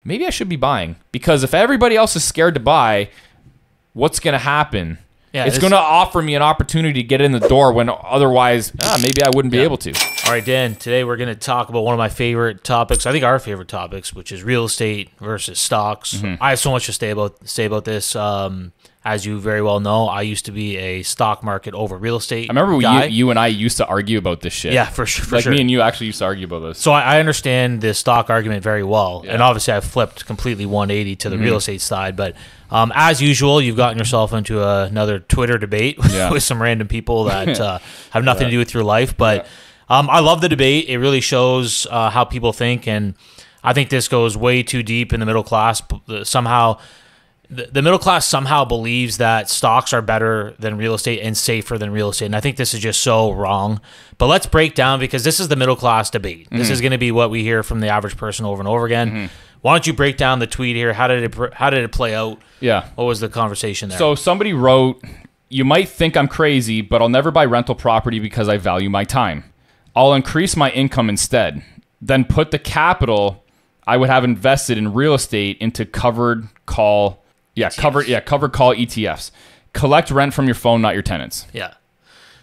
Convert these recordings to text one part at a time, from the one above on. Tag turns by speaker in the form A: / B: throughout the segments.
A: maybe I should be buying, because if everybody else is scared to buy, what's going to happen?
B: Yeah,
A: it's going to offer me an opportunity to get in the door when otherwise maybe I wouldn't be able to.
B: All right, Dan, today we're going to talk about one of my favorite topics, I think our favorite topics, which is real estate versus stocks. I have so much to say about this. As you very well know, I used to be a stock market over real estate
A: I remember
B: guy.
A: you and I used to argue about this shit.
B: Yeah, for sure.
A: Me and you actually used to argue about this.
B: So I understand the stock argument very well, and obviously I've flipped completely 180 to the real estate side. But as usual, you've gotten yourself into another Twitter debate with some random people that have nothing to do with your life. But I love the debate. It really shows how people think, and I think this goes way too deep in the middle class. Somehow, the middle class somehow believes that stocks are better than real estate and safer than real estate. And I think this is just so wrong. But let's break down, because this is the middle class debate. This is going to be what we hear from the average person over and over again. Why don't you break down the tweet here? How did it play out?
A: Yeah.
B: What was the conversation there?
A: So somebody wrote, "You might think I'm crazy, but I'll never buy rental property because I value my time. I'll increase my income instead, then put the capital I would have invested in real estate into covered call ETFs. Collect rent from your phone, not your tenants."
B: Yeah.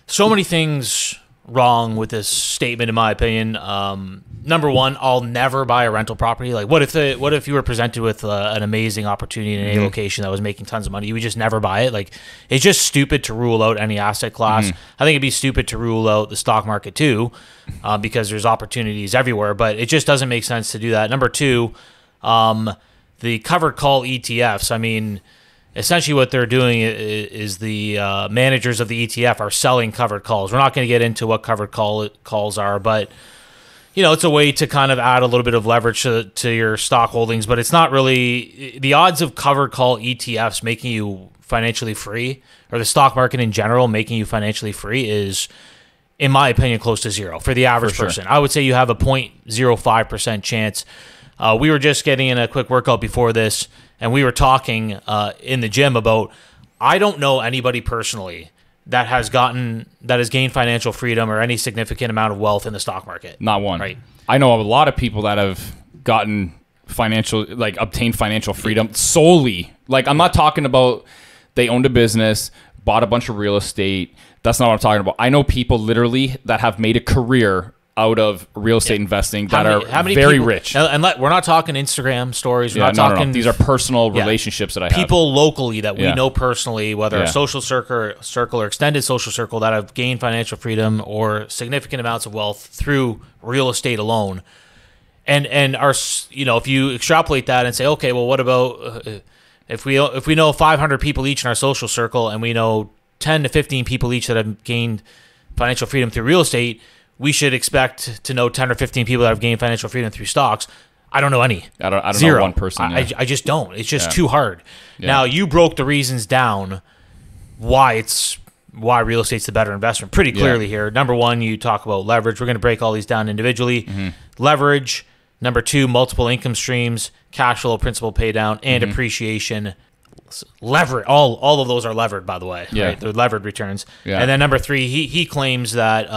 B: So many things wrong with this statement, in my opinion. Number one, I'll never buy a rental property. Like, what if you were presented with an amazing opportunity in a location that was making tons of money? You would just never buy it. Like, it's just stupid to rule out any asset class. I think it'd be stupid to rule out the stock market too, because there's opportunities everywhere. But it just doesn't make sense to do that. Number two, the covered call ETFs. I mean, essentially what they're doing is the managers of the ETF are selling covered calls. We're not going to get into what covered calls are, but it's a way to kind of add a little bit of leverage to your stock holdings. But it's not really the odds of covered call ETFs making you financially free, or the stock market in general making you financially free, is, in my opinion, close to zero for the average person. I would say you have a 0.05% chance. We were just getting in a quick workout before this, and we were talking in the gym about, I don't know anybody personally that has gained financial freedom or any significant amount of wealth in the stock market.
A: Not one.
B: Right.
A: I know a lot of people that have gotten obtained financial freedom solely. Like, I'm not talking about they owned a business, bought a bunch of real estate. That's not what I'm talking about. I know people literally that have made a career out of real estate investing that are very rich.
B: And we're not talking Instagram stories. We're not talking.
A: These are personal relationships that I have.
B: People locally that we know personally, whether a social circle or extended social circle, that have gained financial freedom or significant amounts of wealth through real estate alone. And our, if you extrapolate that and say, okay, well, what about if we know 500 people each in our social circle, and we know 10 to 15 people each that have gained financial freedom through real estate, we should expect to know 10 or 15 people that have gained financial freedom through stocks. I don't know any.
A: I don't
B: Zero.
A: know one person.
B: I just don't. It's just too hard. Yeah. Now, you broke the reasons down why real estate's the better investment pretty clearly here. Number one, you talk about leverage. We're going to break all these down individually. Leverage. Number two, multiple income streams, cash flow, principal pay down, and appreciation. Levered, all of those are levered, by the way. Right? They're levered returns. And then number three, he claims that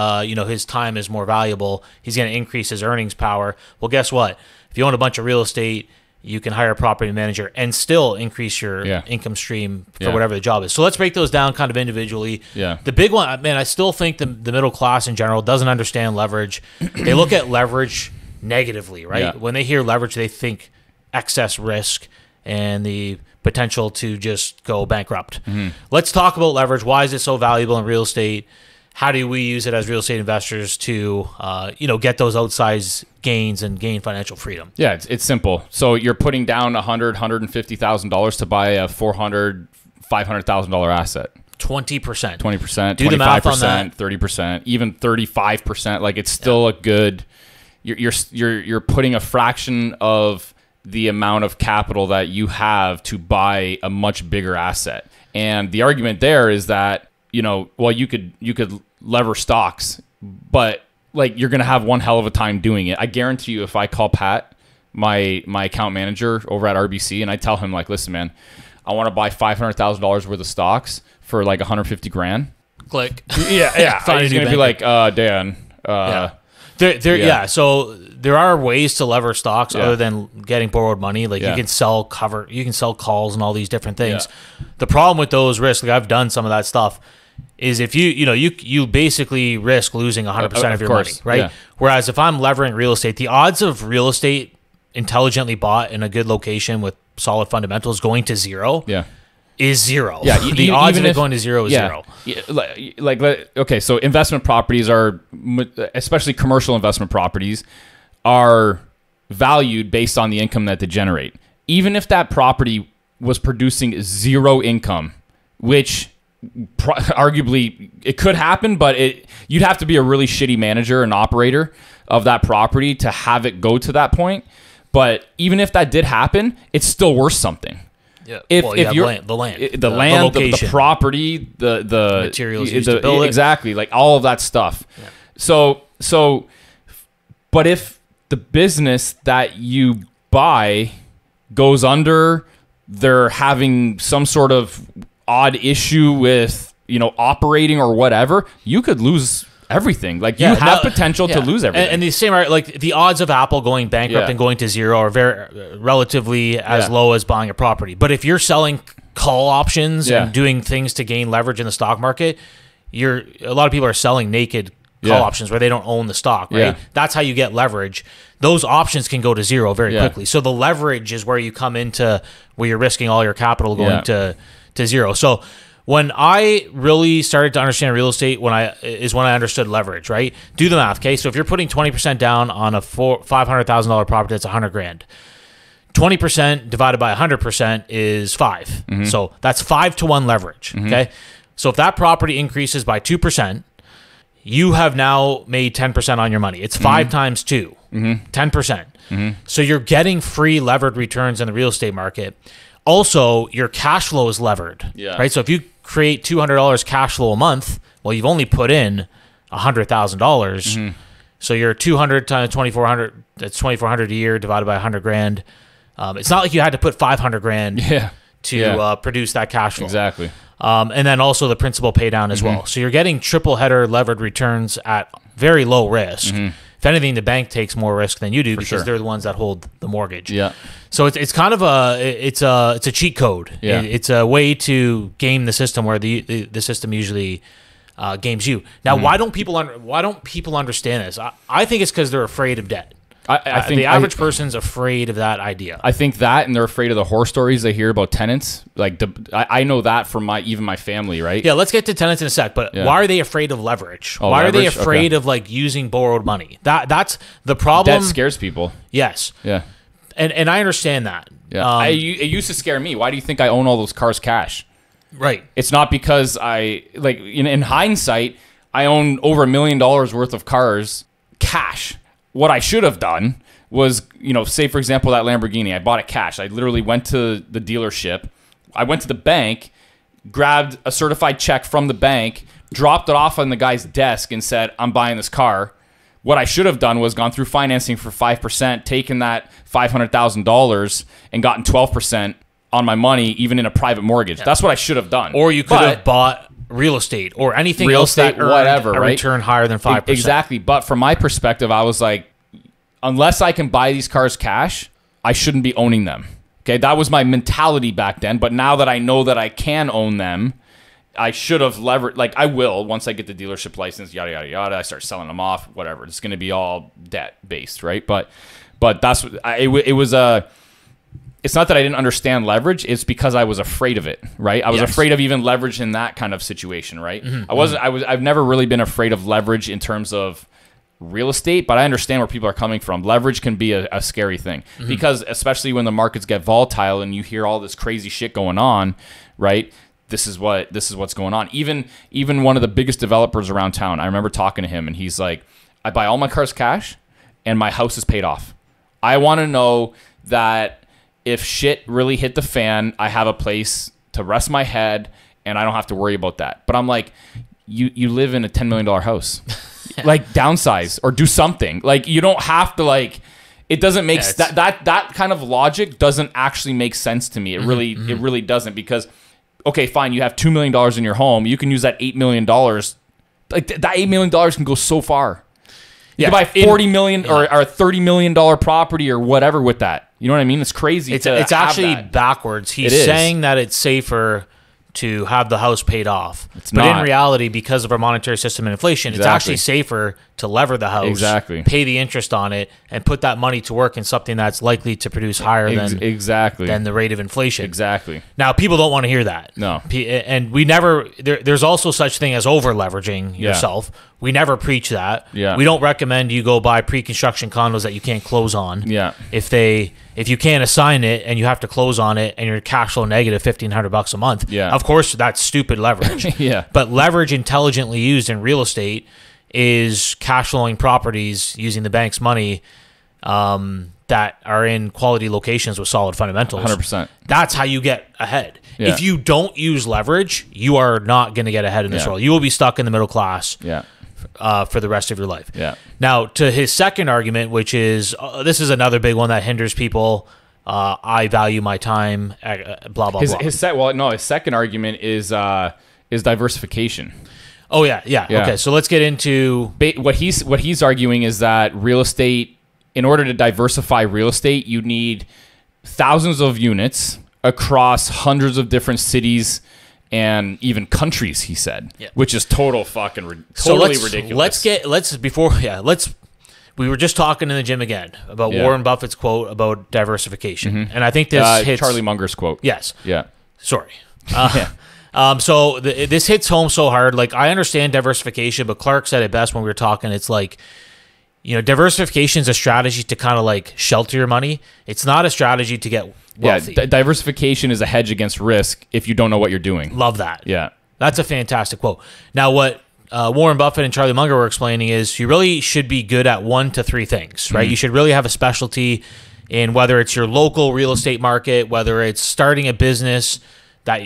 B: his time is more valuable. He's going to increase his earnings power. Well, guess what? If you own a bunch of real estate, you can hire a property manager and still increase your income stream for whatever the job is. So let's break those down kind of individually. The big one, man, I still think the middle class in general doesn't understand leverage. They look at leverage negatively, right? When they hear leverage, they think excess risk and the potential to just go bankrupt. Let's talk about leverage. Why is it so valuable in real estate? How do we use it as real estate investors to, get those outsized gains and gain financial freedom? Yeah,
A: it's simple. So you're putting down $150,000 to buy a $400,000, $500,000 asset.
B: 20%.
A: 20%,
B: Do
A: 25%,
B: the math on that.
A: 30%, even 35%. Like, it's still a good. You're putting a fraction of the amount of capital that you have to buy a much bigger asset. And the argument there is that, you could lever stocks, but like, you're going to have one hell of a time doing it. I guarantee you, if I call Pat, my account manager over at RBC, and I tell him, like, listen, man, I want to buy $500,000 worth of stocks for like $150,000.
B: Click.
A: Yeah. He's going to be like, Dan.
B: So there are ways to lever stocks other than getting borrowed money. Like
A: Yeah.
B: you can sell calls and all these different things.
A: Yeah.
B: The problem with those risks, like I've done some of that stuff, is if you basically risk losing 100% of your money,
A: course,
B: right?
A: yeah.
B: Whereas if I'm levering real estate, the odds of real estate intelligently bought in a good location with solid fundamentals going to zero
A: Yeah.
B: is zero.
A: Yeah,
B: The odds of it going to zero is zero.
A: Yeah, okay, so investment properties are, especially commercial investment properties, are valued based on the income that they generate. Even if that property was producing zero income, which arguably it could happen, but you'd have to be a really shitty manager and operator of that property to have it go to that point. But even if that did happen, it's still worth something.
B: Yeah.
A: If
B: you're the land,
A: the property, the
B: materials used to build it.
A: Exactly, like all of that stuff.
B: Yeah.
A: So, but if the business that you buy goes under, they're having some sort of odd issue with operating or whatever, you could lose everything. Like you have potential to lose everything.
B: And the same, like the odds of Apple going bankrupt and going to zero are very relatively as low as buying a property. But if you're selling call options and doing things to gain leverage in the stock market, a lot of people are selling naked call options where they don't own the stock, right?
A: Yeah.
B: That's how you get leverage. Those options can go to zero very quickly. So the leverage is where you come into where you're risking all your capital going to zero. So when I really started to understand real estate, when I understood leverage, right? Do the math, okay? So if you're putting 20% down on a $500,000 property, that's $100,000. 20% divided by 100% is 5.
A: Mm-hmm.
B: So that's 5-to-1 leverage, okay? So if that property increases by 2%, you have now made 10% on your money. It's 5 times 2, 10%. So you're getting free levered returns in the real estate market. Also, your cash flow is levered, right? So if you create $200 cash flow a month, well, you've only put in $100,000. So you're 200 times 2,400. That's 2,400 a year divided by $100,000. It's not like you had to put $500,000 to produce that cash flow.
A: Exactly.
B: And then also the principal pay down as well. So you're getting triple header levered returns at very low risk. If anything, the bank takes more risk than you do because they're the ones that hold the mortgage.
A: Yeah.
B: So it's kind of it's a cheat code.
A: Yeah.
B: It's a way to game the system where the system usually games you. Now, why don't people understand this? I think it's because they're afraid of debt. I think the average person's afraid of that idea.
A: I think that, and they're afraid of the horror stories they hear about tenants. Like I know that from even my family, right?
B: Yeah, let's get to tenants in a sec. But why are they afraid of leverage? Why are they afraid of like using borrowed money? That's the problem.
A: That scares people.
B: Yes.
A: Yeah.
B: And I understand that.
A: Yeah. It used to scare me. Why do you think I own all those cars cash?
B: Right.
A: It's not because in hindsight, I own over $1 million worth of cars cash. What I should have done was, say for example, that Lamborghini, I bought it cash. I literally went to the dealership. I went to the bank, grabbed a certified check from the bank, dropped it off on the guy's desk and said, I'm buying this car. What I should have done was gone through financing for 5%, taken that $500,000 and gotten 12% on my money, even in a private mortgage. That's what I should have done.
B: Or you could have bought real estate or anything else that earned a return higher than 5%.
A: Exactly. But from my perspective, I was like, unless I can buy these cars cash, I shouldn't be owning them. Okay, that was my mentality back then. But now that I know that I can own them, I should have levered. Like I will once I get the dealership license. Yada yada yada. I start selling them off. Whatever. It's going to be all debt based, right? But that's it was a. It's not that I didn't understand leverage. It's because I was afraid of it, right? I was afraid of even leverage in that kind of situation, right? I've never really been afraid of leverage in terms of real estate, but I understand where people are coming from. Leverage can be a scary thing because especially when the markets get volatile and you hear all this crazy shit going on, right? This is what's going on. Even one of the biggest developers around town, I remember talking to him and he's like, I buy all my cars cash and my house is paid off. I want to know that if shit really hit the fan, I have a place to rest my head and I don't have to worry about that. But I'm like, you live in a $10 million house. Like downsize or do something. Like you don't have to it doesn't make that kind of logic doesn't actually make sense to me. It really doesn't because okay, fine, you have $2 million in your home. You can use that $8 million. Like that $8 million can go so far. You could buy 40 million or a $30 million property or whatever with that. You know what I mean? It's crazy.
B: It's
A: to have
B: actually
A: that.
B: backwards. He's
A: It is.
B: saying that it's safer to have the house paid off.
A: It's
B: but
A: not.
B: in reality, because of our monetary system and inflation, it's
A: Exactly.
B: actually safer to lever the house,
A: Exactly.
B: pay the interest on it, and put that money to work in something that's likely to produce higher
A: Exactly.
B: than the rate of inflation.
A: Exactly.
B: Now, people don't want to hear that.
A: No.
B: And we never, there's also such thing as over leveraging yourself. We never preach that.
A: Yeah.
B: We don't recommend you go buy pre-construction condos that you can't close on.
A: Yeah.
B: If you can't assign it and you have to close on it and you're cash flow negative $1,500 a month,
A: Yeah.
B: of course that's stupid leverage.
A: Yeah.
B: But leverage intelligently used in real estate is cash flowing properties using the bank's money that are in quality locations with solid fundamentals.
A: 100%.
B: That's how you get ahead.
A: Yeah.
B: If you don't use leverage, you are not going to get ahead in this
A: Yeah.
B: world. You will be stuck in the middle class
A: Yeah.
B: for the rest of your life.
A: Yeah.
B: Now, to his second argument, which is this is another big one that hinders people. I value my time. Blah blah blah.
A: His second argument is diversification.
B: Oh yeah.
A: Yeah.
B: Okay, so let's get into
A: What he's arguing is that real estate, in order to diversify real estate, you need thousands of units across hundreds of different cities and even countries. He said, which is totally ridiculous.
B: We were just talking in the gym again about Warren Buffett's quote about diversification, and I think this hits
A: Charlie Munger's quote.
B: Yes.
A: Yeah.
B: Sorry. So this hits home so hard. Like, I understand diversification, but Clark said it best when we were talking. It's like, diversification is a strategy to kind of like shelter your money. It's not a strategy to get wealthy.
A: Yeah. Diversification is a hedge against risk if you don't know what you're doing.
B: Love that.
A: Yeah.
B: That's a fantastic quote. Now, what Warren Buffett and Charlie Munger were explaining is you really should be good at 1 to 3 things, right? You should really have a specialty in whether it's your local real estate market, whether it's starting a business,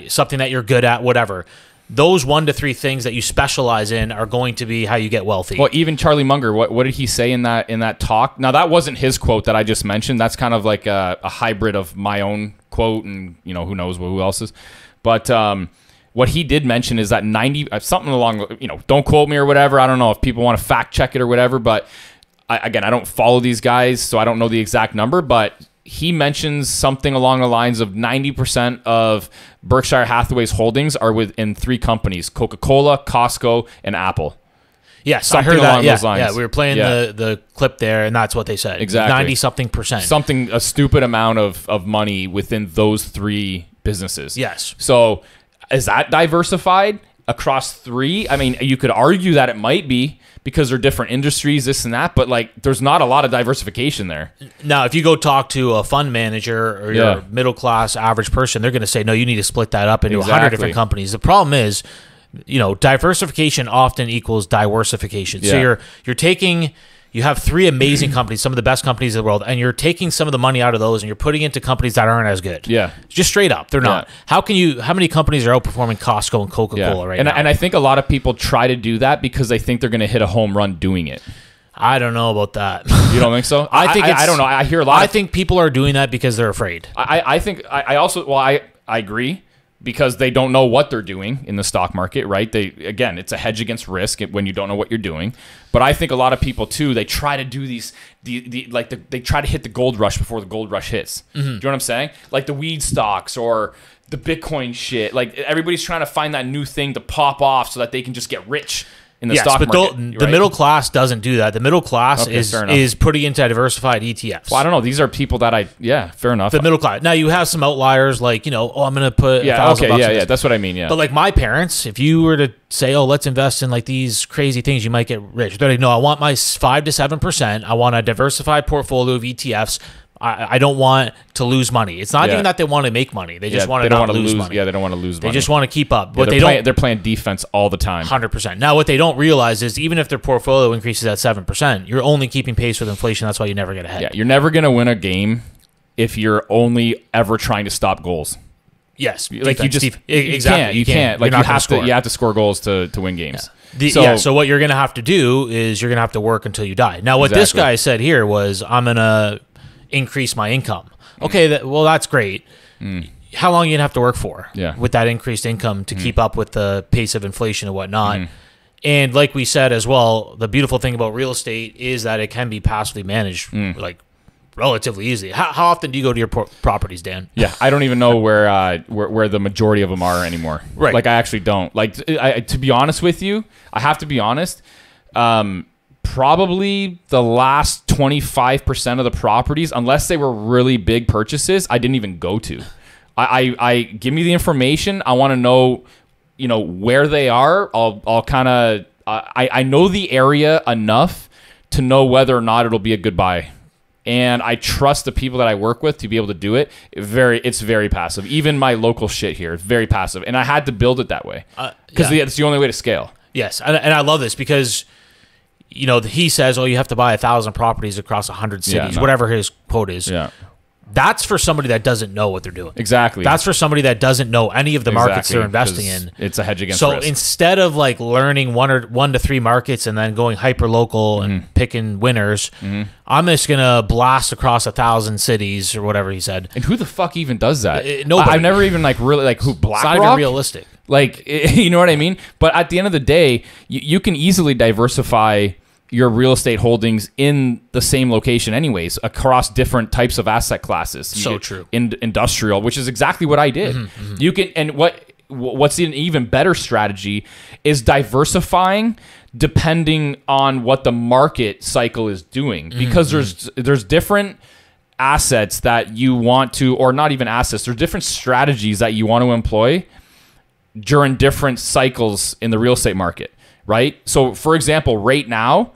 B: something that you're good at, whatever. Those 1 to 3 things that you specialize in are going to be how you get wealthy.
A: Well, even Charlie Munger, what did he say in that talk? Now, that wasn't his quote that I just mentioned. That's kind of like a hybrid of my own quote, and who knows who else's. But what he did mention is that 90 something along, don't quote me or whatever. I don't know if people want to fact check it or whatever. But I don't follow these guys, so I don't know the exact number. But he mentions something along the lines of 90% of Berkshire Hathaway's holdings are within 3 companies: Coca-Cola, Costco, and Apple.
B: Yes,
A: Something
B: I heard that.
A: along those lines.
B: Yeah, we were playing the clip there, and that's what they said.
A: Exactly.
B: 90-something%.
A: A stupid amount of money within those 3 businesses.
B: Yes.
A: So is that diversified across 3? I mean, you could argue that it might be because they're different industries, this and that, but there's not a lot of diversification there.
B: Now, if you go talk to a fund manager or your middle class average person, they're going to say, no, you need to split that up into 100 different companies. The problem is, diversification often equals diversification.
A: Yeah.
B: So you have 3 amazing companies, some of the best companies in the world, and you're taking some of the money out of those and you're putting into companies that aren't as good.
A: Yeah.
B: Just straight up. They're not. How many companies are outperforming Costco and Coca-Cola right now?
A: And I think a lot of people try to do that because they think they're going to hit a home run doing it.
B: I don't know about that.
A: You don't think so?
B: I
A: don't know. I hear a lot.
B: I think people are doing that because they're afraid.
A: I agree, because they don't know what they're doing in the stock market, right? It's a hedge against risk when you don't know what you're doing. But I think a lot of people too, they try to do they try to hit the gold rush before the gold rush hits. Do you know what I'm saying? Like the weed stocks or the Bitcoin shit. Like everybody's trying to find that new thing to pop off so that they can just get rich in the stock market.
B: The middle class doesn't do that. The middle class is putting into diversified ETFs.
A: Well, I don't know. These are people that fair enough.
B: The middle class. Now you have some outliers like, I'm going to put $1,000.
A: That's what I mean. Yeah.
B: But like my parents, if you were to say, let's invest in like these crazy things, you might get rich. They're like, no, I want my 5 to 7%. I want a diversified portfolio of ETFs. I don't want to lose money. It's not even that they want to make money. They just want to not lose money.
A: Yeah, they don't want to lose money.
B: They just want to keep up.
A: But they're playing defense all the time.
B: 100%. Now, what they don't realize is even if their portfolio increases at 7%, you're only keeping pace with inflation. That's why you never get ahead.
A: Yeah, you're never going to win a game if you're only ever trying to stop goals.
B: Yes,
A: like
B: defense,
A: exactly. You can't. Like you have to score goals to win games.
B: Yeah. So what you're going to have to do is you're going to have to work until you die. Now, what this guy said here was, I'm going to increase my income. Okay, that's great. How long are you going to have to work for with that increased income to keep up with the pace of inflation and whatnot? And like we said as well, the beautiful thing about real estate is that it can be passively managed, like relatively easily. How often do you go to your properties, Dan?
A: Yeah, I don't even know where the majority of them are anymore.
B: Right.
A: Like I actually don't. Like to be honest with you, I have to be honest. Probably the last 25% of the properties, unless they were really big purchases, I didn't even go to. I give me the information. I want to know, where they are. I'll kind of I know the area enough to know whether or not it'll be a good buy. And I trust the people that I work with to be able to do it. It's very passive. Even my local shit here is very passive. And I had to build it that way because it's the only way to scale.
B: Yes. And I love this because, he says, you have to buy 1,000 properties across 100 cities, whatever his quote is.
A: Yeah.
B: That's for somebody that doesn't know what they're doing.
A: Exactly.
B: That's for somebody that doesn't know any of the markets they're investing in.
A: It's a hedge against
B: risk.
A: risk.
B: So instead of like learning one to three markets and then going hyper local and picking winners, I'm just gonna blast across 1,000 cities or whatever he said.
A: And who the fuck even does that?
B: Nobody.
A: I've never even who BlackRock.
B: It's not even realistic.
A: Like, you know what I mean? But at the end of the day, you can easily diversify your real estate holdings in the same location anyways, across different types of asset classes.
B: So true.
A: Industrial, which is exactly what I did. You can, and what's an even better strategy is diversifying depending on what the market cycle is doing, because there's different assets that you want to, or not even assets, there's different strategies that you want to employ during different cycles in the real estate market, right? So for example, right now,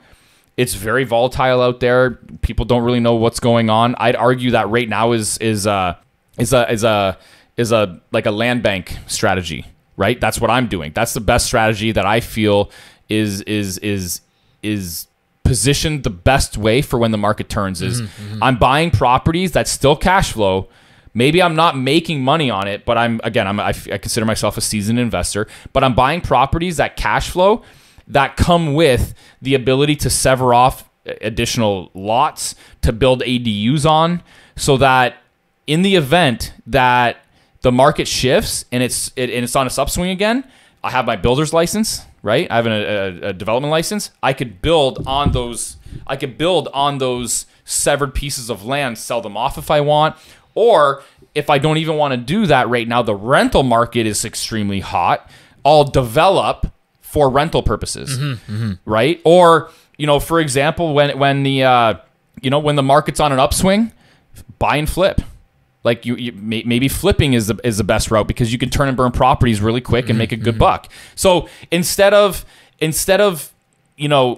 A: it's very volatile out there. People don't really know what's going on. I'd argue that right now is a like a land bank strategy, right? That's what I'm doing. That's the best strategy that I feel is positioned the best way for when the market turns. I'm buying properties that still cash flow. Maybe I'm not making money on it, but I consider myself a seasoned investor. But I'm buying properties that cash flow, that come with the ability to sever off additional lots to build ADUs on, so that in the event that the market shifts and it's on its upswing again, I have my builder's license, right? I have a development license. I could build on those severed pieces of land, sell them off if I want, or if I don't even want to do that right now, the rental market is extremely hot. I'll develop for rental purposes, right? Or, for example, when the market's on an upswing, buy and flip. Like maybe flipping is the best route, because you can turn and burn properties really quick and make a good buck. So instead of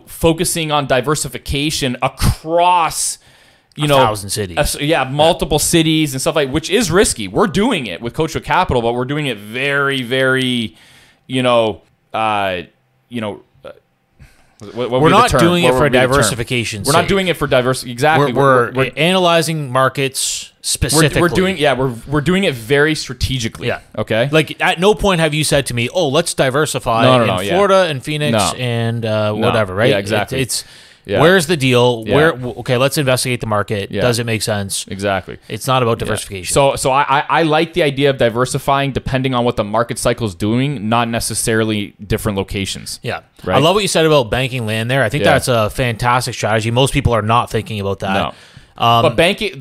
A: focusing on diversification across
B: 1,000 cities,
A: multiple cities and stuff which is risky. We're doing it with Coachwood Capital, but we're doing it very, very,
B: we're not doing it for diversification.
A: We're not doing it for diversity. Exactly.
B: We're analyzing markets specifically.
A: We're doing it very strategically.
B: Yeah.
A: Okay.
B: Like at no point have you said to me, "Oh, let's diversify in Florida and Phoenix and whatever." Right.
A: Yeah. Exactly.
B: It's where's the deal?
A: Yeah.
B: Let's investigate the market.
A: Yeah.
B: Does it make sense?
A: Exactly.
B: It's not about diversification.
A: So I like the idea of diversifying depending on what the market cycle is doing, not necessarily different locations.
B: Yeah.
A: Right?
B: I love what you said about banking land there. I think that's a fantastic strategy. Most people are not thinking about that.
A: No. But banking,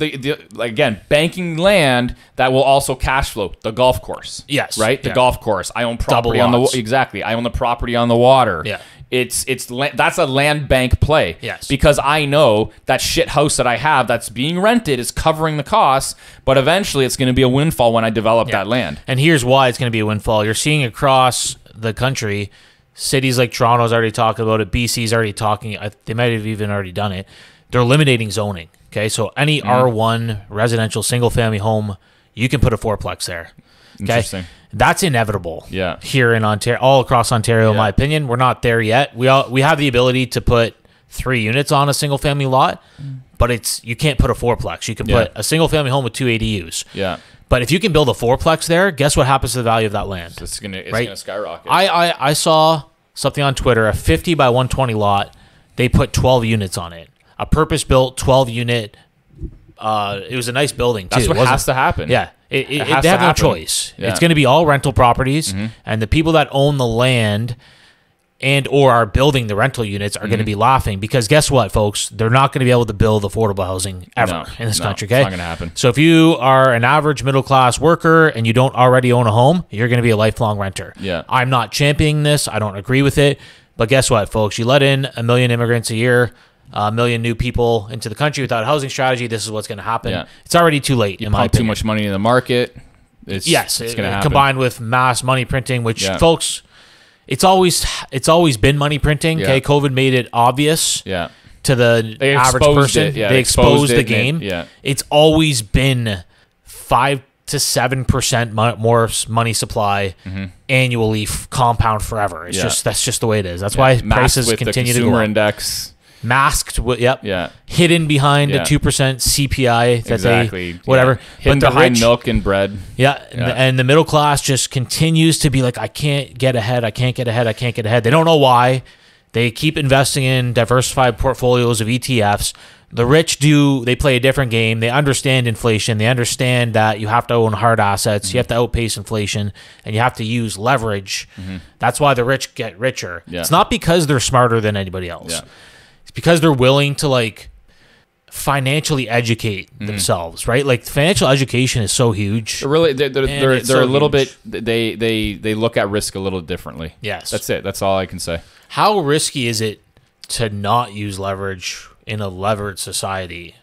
A: banking land that will also cash flow. The golf course.
B: Yes.
A: Right? The golf course. I own property on the exactly. I own the property on the water.
B: Yeah.
A: That's a land bank play.
B: Yes.
A: Because I know that shit house that I have that's being rented is covering the costs, but eventually it's going to be a windfall when I develop that land.
B: And here's why it's going to be a windfall. You're seeing across the country, cities like Toronto's already talking about it. BC's already talking. They might have even already done it. They're eliminating zoning. Okay, so any R1 residential single family home, you can put a fourplex there. Okay?
A: Interesting.
B: That's inevitable.
A: Yeah.
B: Here in Ontario, all across Ontario, in my opinion, we're not there yet. We have the ability to put 3 units on a single family lot, but you can't put a fourplex. You can put a single family home with 2 ADUs.
A: Yeah.
B: But if you can build a fourplex there, guess what happens to the value of that land?
A: It's gonna skyrocket.
B: I saw something on Twitter, a 50 by 120 lot. They put 12 units on it. A purpose-built 12-unit. It was a nice building, too.
A: That's what has to happen.
B: Yeah. They have no choice.
A: Yeah.
B: It's going to be all rental properties, and the people that own the land and or are building the rental units are going to be laughing, because guess what, folks? They're not going to be able to build affordable housing ever in this country. Okay,
A: it's not going to happen.
B: So if you are an average middle class worker and you don't already own a home, you're going to be a lifelong renter.
A: Yeah.
B: I'm not championing this. I don't agree with it. But guess what, folks? You let in 1 million immigrants a year, 1 million new people into the country without a housing strategy. This is what's going to happen.
A: Yeah.
B: It's already too late.
A: You
B: in my
A: pump too
B: opinion.
A: much money in the market. It's going to happen.
B: Combined with mass money printing, which folks, it's always been money printing. Okay, COVID made it obvious.
A: Yeah.
B: To the average person, they exposed the game. It's always been 5 to 7% more money supply annually, compound forever. It's that's just the way it is. That's why prices continue to go up.
A: Consumer index.
B: Masked,
A: Yeah.
B: hidden behind the 2% CPI that
A: exactly.
B: whatever.
A: Hidden behind milk and bread.
B: And the middle class just continues to be like, I can't get ahead. I can't get ahead. I can't get ahead. They don't know why. They keep investing in diversified portfolios of ETFs. The rich they play a different game. They understand inflation. They understand that you have to own hard assets. You have to outpace inflation, and you have to use leverage. That's why the rich get richer. It's not because they're smarter than anybody else. It's because they're willing to like financially educate themselves, right? Like financial education is so huge.
A: Really, they're so a little bit. They look at risk a little differently.
B: Yes,
A: that's it. That's all I can say.
B: How risky is it to not use leverage in a levered society?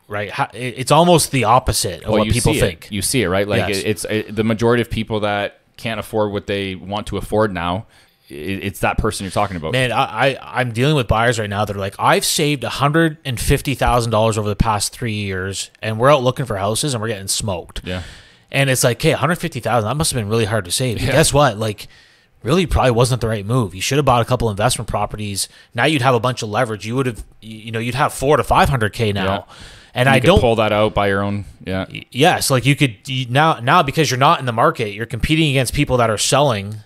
B: Right, it's almost the opposite of what people think.
A: You see it, right? Like it's the majority of people that can't afford what they want to afford now. It's that person you're talking about.
B: Man, I'm dealing with buyers right now that are like, I've saved $150,000 over the past 3 years, and we're out looking for houses, and we're getting smoked.
A: Yeah,
B: and it's like, hey, $150,000, that must have been really hard to save. But guess what? Like, really, probably wasn't the right move. You should have bought a couple investment properties. Now you'd have a bunch of leverage. You would have, you'd have $400,000 to $500,000 now.
A: Yeah.
B: And
A: you
B: I don't
A: pull that out by your own. Yeah.
B: Yes, like you could now because you're not in the market, you're competing against people that are selling,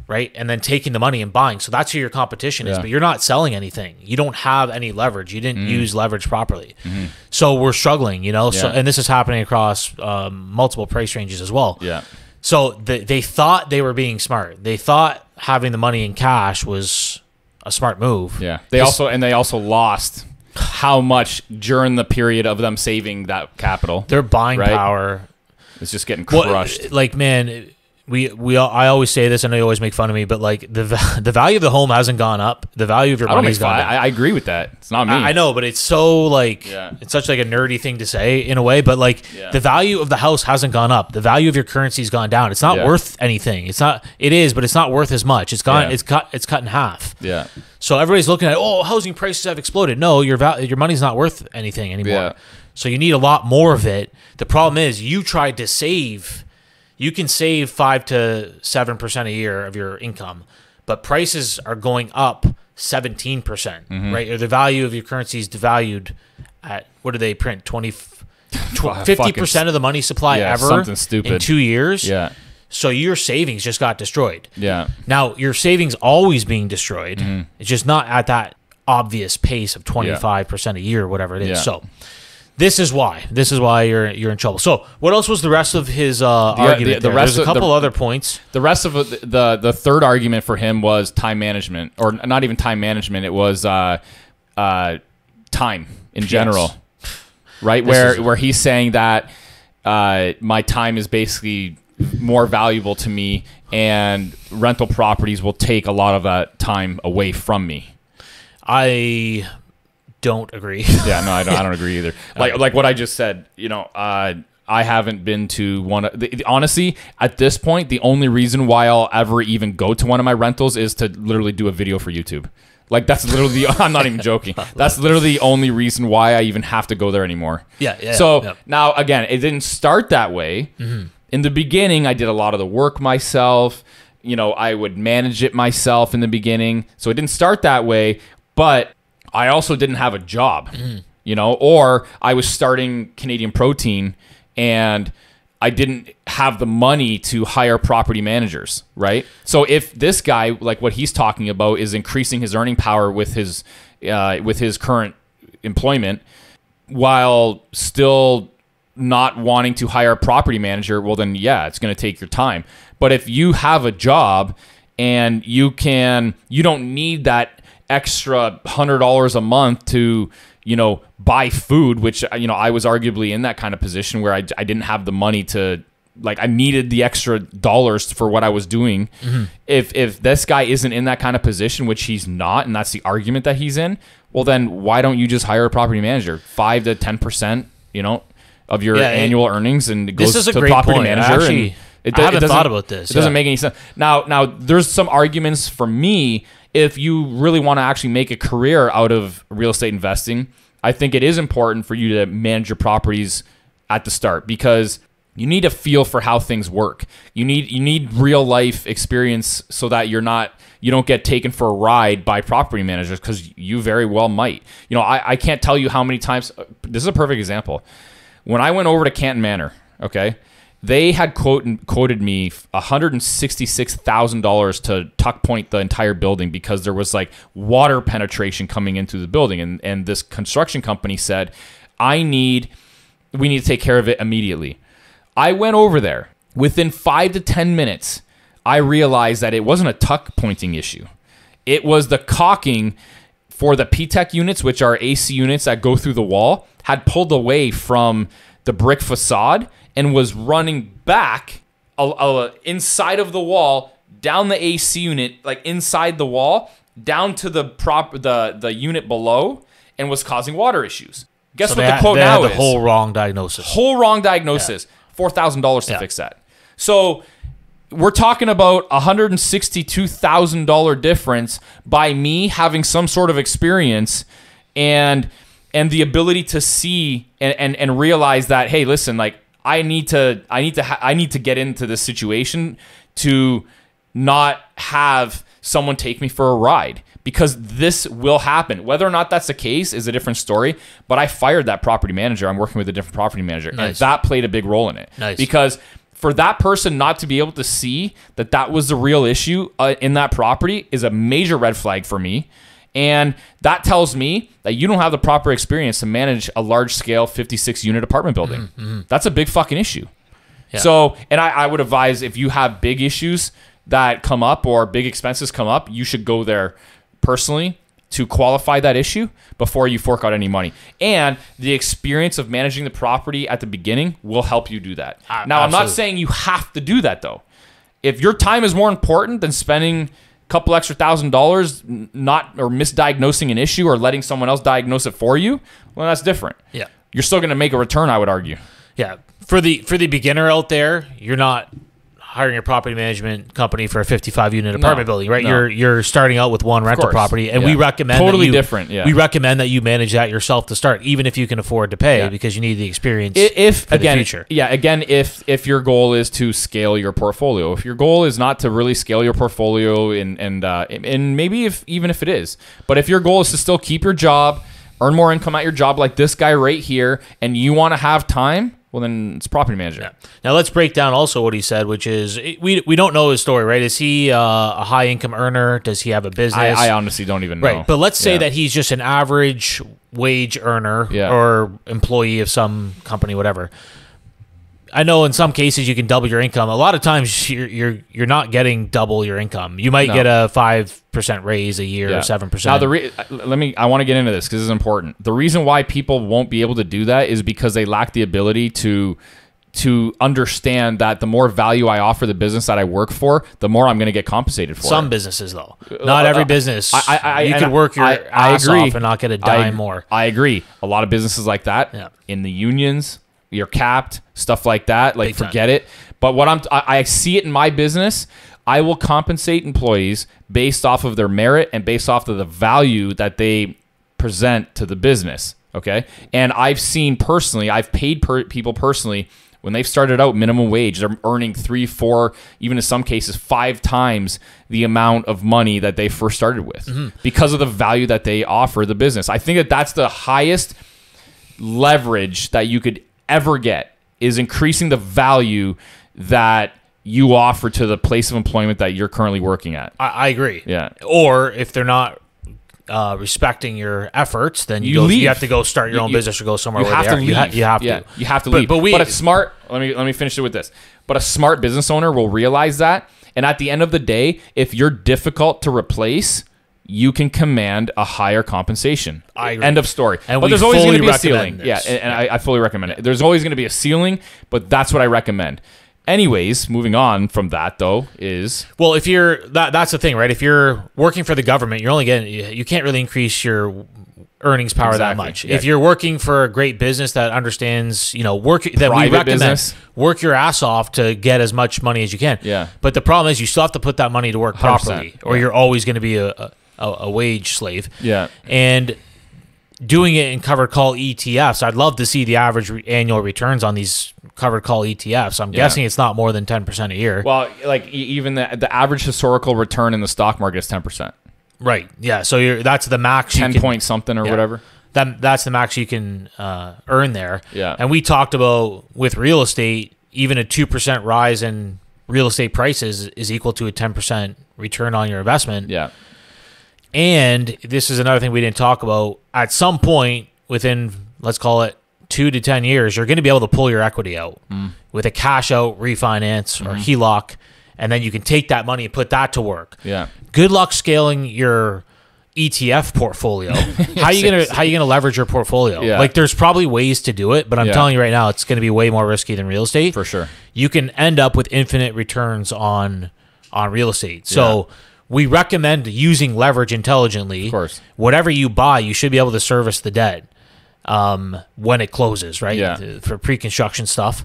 B: right, and then taking the money and buying. So that's who your competition is. But you're not selling anything. You don't have any leverage. You didn't use leverage properly. So we're struggling. So and this is happening across multiple price ranges as well.
A: Yeah.
B: So they thought they were being smart. They thought having the money in cash was a smart move.
A: Yeah. They also lost how much during the period of them saving that capital.
B: Their buying power
A: is just getting crushed.
B: Like, man, I always say this, and they always make fun of me, but like the value of the home hasn't gone up. The value of your money's gone down.
A: I agree with that. It's not me.
B: I know, but it's so like it's such like a nerdy thing to say in a way. But like the value of the house hasn't gone up. The value of your currency's gone down. It's not worth anything. It's not. It is, but it's not worth as much. It's gone. It's cut in half.
A: Yeah. So
B: everybody's looking at housing prices have exploded. No, your money's not worth anything anymore.
A: Yeah.
B: So you need a lot more of it. The problem is you tried to save. You can save 5 to 7% a year of your income, but prices are going up 17%, right? Or the value of your currency is devalued at, what do they print? 50% of the money supply ever
A: something stupid.
B: In 2 years.
A: Yeah.
B: So your savings just got destroyed.
A: Yeah.
B: Now your savings always being destroyed. It's just not at that obvious pace of 25% a year, or whatever it is.
A: Yeah.
B: So this is why you're in trouble. So what else was the rest of his argument? There's a couple other points.
A: The rest of the third argument for him was time management, or not even time management. It was time in general, right? Where he's saying that my time is basically more valuable to me, and rental properties will take a lot of that time away from me.
B: I don't agree.
A: Yeah, no, I don't agree either. Like what I just said, I haven't been to one of honestly, at this point, the only reason why I'll ever even go to one of my rentals is to literally do a video for YouTube. Like that's literally I'm not even joking. That's literally the only reason why I even have to go there anymore.
B: Yeah.
A: So now again, it didn't start that way. In the beginning, I did a lot of the work myself. I would manage it myself in the beginning. So it didn't start that way, but I also didn't have a job, or I was starting Canadian Protein and I didn't have the money to hire property managers, right? So if this guy, like what he's talking about, is increasing his earning power with his current employment while still not wanting to hire a property manager, well then, it's going to take your time. But if you have a job and you don't need that extra $100 a month to, buy food, which, I was arguably in that kind of position where I didn't have the money to, like, I needed the extra dollars for what I was doing. Mm-hmm. If this guy isn't in that kind of position, which he's not, and that's the argument that he's in, well, then why don't you just hire a property manager? 5 to 10%, of your annual earnings, and it goes to the property manager.
B: Actually, I haven't thought about this.
A: It doesn't make any sense. Now, there's some arguments for me. If you really want to actually make a career out of real estate investing, I think it is important for you to manage your properties at the start, because you need a feel for how things work. You need real life experience so that you don't get taken for a ride by property managers, because you very well might. I can't tell you how many times. This is a perfect example. When I went over to Canton Manor, okay, they had quoted me $166,000 to tuck point the entire building because there was like water penetration coming into the building, and this construction company said, we need to take care of it immediately. I went over there. Within 5 to 10 minutes, I realized that it wasn't a tuck pointing issue. It was the caulking for the PTEC units, which are AC units that go through the wall, had pulled away from the brick facade and was running back inside of the wall, down the AC unit, like inside the wall, down to the unit below, and was causing water issues. Guess what the quote now is?
B: The whole wrong diagnosis.
A: $4,000 to fix that. So we're talking about $162,000 difference by me having some sort of experience and the ability to see and realize that, hey, listen, like I need to get into this situation to not have someone take me for a ride, because this will happen. Whether or not that's the case is a different story, but I fired that property manager. I'm working with a different property manager.
B: Nice.
A: And that played a big role in it.
B: Nice.
A: Because for that person not to be able to see that was the real issue in that property is a major red flag for me. And that tells me that you don't have the proper experience to manage a large-scale 56-unit apartment building. Mm-hmm. That's a big fucking issue. Yeah. So, and I would advise, if you have big issues that come up or big expenses come up, you should go there personally to qualify that issue before you fork out any money. And the experience of managing the property at the beginning will help you do that. Now, absolutely. I'm not saying you have to do that, though. If your time is more important than spending couple extra $1,000 not or misdiagnosing an issue or letting someone else diagnose it for you, well, that's different.
B: Yeah.
A: You're still going to make a return, I would argue.
B: Yeah. For the beginner out there, you're not hiring a property management company for a 55-unit apartment building, right? No. You're starting out with one rental property, and we recommend
A: different. Yeah.
B: We recommend that you manage that yourself to start, even if you can afford to pay, because you need the experience
A: for
B: the future.
A: Yeah, again, if your goal is to scale your portfolio, if your goal is not to really scale your portfolio, and maybe even if it is, but if your goal is to still keep your job, earn more income at your job, like this guy right here, and you want to have time, well, then it's property manager.
B: Yeah. Now let's break down also what he said, which is we don't know his story, right? Is he a high income earner? Does he have a business?
A: I honestly don't even know.
B: Right, but let's say that he's just an average wage earner or employee of some company, whatever. I know in some cases you can double your income. A lot of times you're not getting double your income. You might get a 5% raise a year or 7%.
A: Now I want to get into this because this is important. The reason why people won't be able to do that is because they lack the ability to understand that the more value I offer the business that I work for, the more I'm going to get compensated for.
B: Some businesses, though, not every business. You can work your ass off and not get a dime more.
A: I agree. A lot of businesses like that in the unions. You're capped, stuff like that. Like, forget it. But what I see it in my business. I will compensate employees based off of their merit and based off of the value that they present to the business. Okay, and I've seen personally, I've paid people personally when they've started out minimum wage, they're earning 3, 4, even in some cases 5 times the amount of money that they first started with because of the value that they offer the business. I think that that's the highest leverage that you could ever get, is increasing the value that you offer to the place of employment that you're currently working at.
B: I agree.
A: Yeah.
B: Or if they're not respecting your efforts, then
A: You leave.
B: you have to go start your own business or go somewhere
A: You
B: where
A: have
B: they
A: to
B: are.
A: leave.
B: You have
A: Yeah,
B: to.
A: you have to leave. But a smart, let me finish it with this. But a smart business owner will realize that, and at the end of the day, if you're difficult to replace, you can command a higher compensation.
B: I agree.
A: End of story.
B: And
A: but
B: we
A: there's always going to
B: fully
A: be a
B: recommend
A: ceiling. Yeah,
B: this.
A: and I fully recommend it. There's always going to be a ceiling, but that's what I recommend. Anyways, moving on from that though is
B: Well, if you're that's the thing, right? If you're working for the government, you're only getting you can't really increase your earnings power that
A: Exactly.
B: much.
A: Yeah.
B: If you're working for a great business that understands, work that we
A: Private
B: recommend,
A: business.
B: work your ass off to get as much money as you can.
A: Yeah.
B: But the problem is you still have to put that money to work
A: 100%,
B: properly, or
A: yeah.
B: you're always going to be a wage slave.
A: yeah.
B: And doing it in covered call ETFs, I'd love to see the average annual returns on these covered call ETFs. I'm guessing it's not more than 10% a year.
A: Well, like even the average historical return in the stock market is 10%.
B: Right. Yeah. So that's the max.
A: 10
B: you can,
A: point something or
B: yeah.
A: whatever.
B: That's the max you can earn there.
A: Yeah.
B: And we talked about with real estate, even a 2% rise in real estate prices is equal to a 10% return on your investment.
A: Yeah.
B: And this is another thing we didn't talk about. At some point within, let's call it 2 to 10 years, you're going to be able to pull your equity out with a cash out refinance or HELOC, and then you can take that money and put that to work.
A: Yeah.
B: Good luck scaling your ETF portfolio. How you gonna leverage your portfolio?
A: Yeah.
B: Like there's probably ways to do it, but I'm
A: Yeah.
B: telling you right now, it's going to be way more risky than real estate.
A: For sure.
B: You can end up with infinite returns on real estate. So we recommend using leverage intelligently.
A: Of course.
B: Whatever you buy, you should be able to service the debt when it closes, right?
A: Yeah.
B: For pre-construction stuff.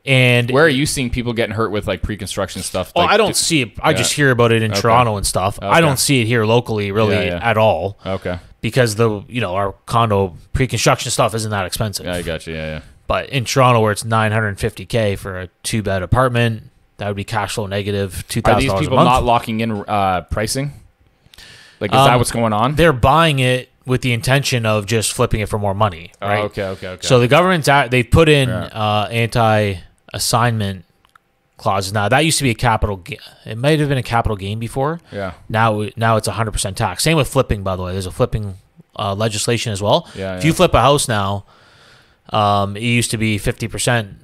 B: And
A: Where are you seeing people getting hurt with like pre-construction stuff?
B: Oh,
A: Like,
B: I don't see it. I just hear about it in Toronto and stuff. I don't see it here locally really
A: Yeah.
B: at all
A: Okay.
B: because our condo pre-construction stuff isn't that expensive.
A: Yeah, I got you. Yeah.
B: But in Toronto where it's $950K for a 2-bed apartment, that would be cash flow negative $2,000
A: Are these people
B: a month.
A: not locking in pricing? Like, is that what's going on?
B: They're buying it with the intention of just flipping it for more money, right?
A: Oh, okay.
B: So the government's they've put in
A: Yeah.
B: anti-assignment clauses. Now that used to be a capital. It might have been a capital gain before.
A: Yeah.
B: Now it's 100% tax. Same with flipping, by the way. There's a flipping legislation as well.
A: Yeah,
B: If you flip a house now, it used to be 50%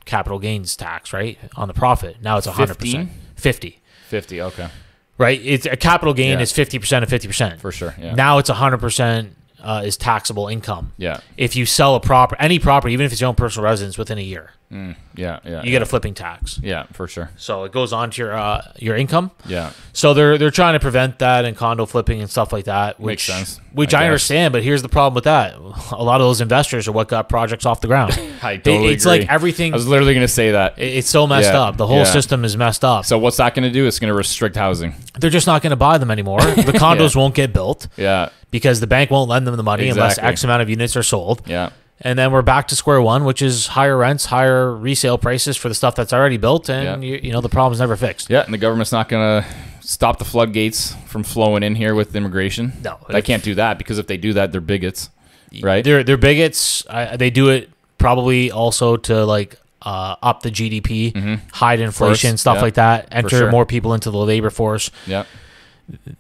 B: capital gains tax, right, on the profit. Now it's 100%. 50.
A: 50. Okay.
B: Right? It's a capital gain
A: Yeah.
B: is 50% of 50%.
A: For sure. Yeah.
B: Now it's 100% is taxable income.
A: Yeah.
B: If you sell any property, even if it's your own personal residence, within a year,
A: Yeah.
B: you get a flipping tax.
A: Yeah, for sure.
B: So it goes on to your income.
A: Yeah.
B: So they're trying to prevent that and condo flipping and stuff like that, which
A: Makes sense,
B: Which
A: I
B: I
A: guess.
B: understand, but here's the problem with that: a lot of those investors are what got projects off the ground.
A: I totally
B: It's
A: agree.
B: like everything.
A: I was literally going to say that.
B: It's so messed
A: Yeah,
B: up. The whole
A: yeah.
B: system is messed up.
A: So what's that going to do? It's going to restrict housing.
B: They're just not going to buy them anymore. The condos won't get built
A: Yeah.
B: because the bank won't lend them the money unless
A: Exactly.
B: X amount of units are sold.
A: Yeah.
B: And then we're back to square one, which is higher rents, higher resale prices for the stuff that's already built, and the problem's never fixed.
A: Yeah, and the government's not going to stop the floodgates from flowing in here with immigration.
B: No.
A: They can't do that because if they do that, they're bigots, right?
B: They're bigots. They do it probably also to like up the GDP, hide inflation, stuff
A: yeah,
B: like that. Enter
A: sure.
B: more people into the labor force.
A: Yeah.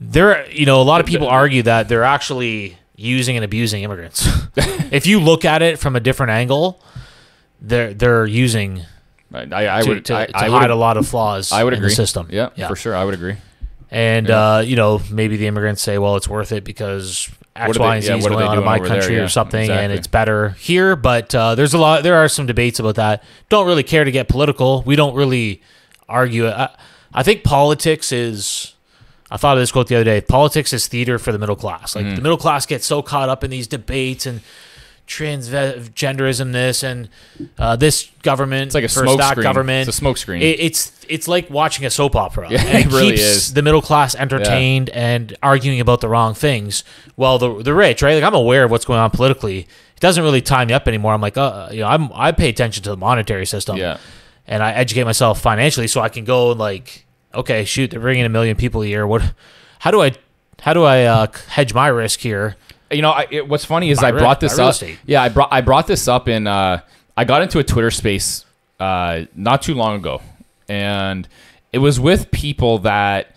B: A lot of people argue that they're actually using and abusing immigrants. If you look at it from a different angle, they're using
A: I
B: to
A: would
B: hide a lot of flaws
A: I would
B: in
A: agree.
B: the system.
A: Yeah, for sure. I would agree.
B: And maybe the immigrants say, well, it's worth it because X,
A: What are
B: Y,
A: they-
B: and Z
A: yeah,
B: is
A: what are
B: going
A: they
B: on in
A: doing
B: my
A: over there?
B: country
A: Yeah,
B: or something, and
A: exactly.
B: it's better here. But there are some debates about that. Don't really care to get political. We don't really argue it. I think politics is. I thought of this quote the other day. Politics is theater for the middle class. Like the middle class gets so caught up in these debates and transgenderism, this and this government.
A: It's like a
B: versus
A: smoke
B: that
A: screen.
B: government.
A: It's a smoke screen.
B: It's like watching a soap opera.
A: Yeah,
B: and
A: it really
B: keeps
A: is.
B: the middle class entertained and arguing about the wrong things. Well, the rich, right? Like I'm aware of what's going on politically. It doesn't really tie me up anymore. I'm like, I pay attention to the monetary system.
A: Yeah.
B: And I educate myself financially so I can go and like, okay, shoot, they're bringing 1 million people a year. How do I hedge my risk here?
A: What's funny is
B: Buy
A: I brought this
B: real
A: up.
B: estate.
A: Yeah, I brought this up in. I got into a Twitter space not too long ago, and it was with people that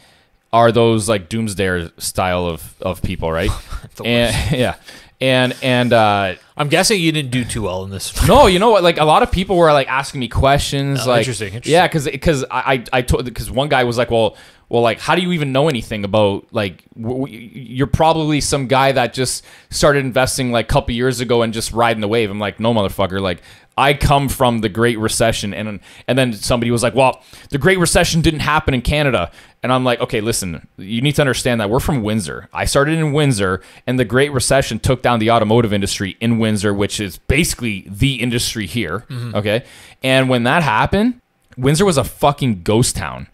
A: are those like doomsday style of people, right? And yeah. And
B: I'm guessing you didn't do too well in this.
A: no, you know what? Like a lot of people were like asking me questions.
B: Oh,
A: like,
B: interesting.
A: Yeah, because one guy was like, well, like, how do you even know anything about like? You're probably some guy that just started investing like a couple years ago and just riding the wave. I'm like, no, motherfucker. Like, I come from the Great Recession, and then somebody was like, well, the Great Recession didn't happen in Canada. And I'm like, okay, listen, you need to understand that we're from Windsor. I started in Windsor, and the Great Recession took down the automotive industry in Windsor, which is basically the industry here. Okay. And when that happened, Windsor was a fucking ghost town.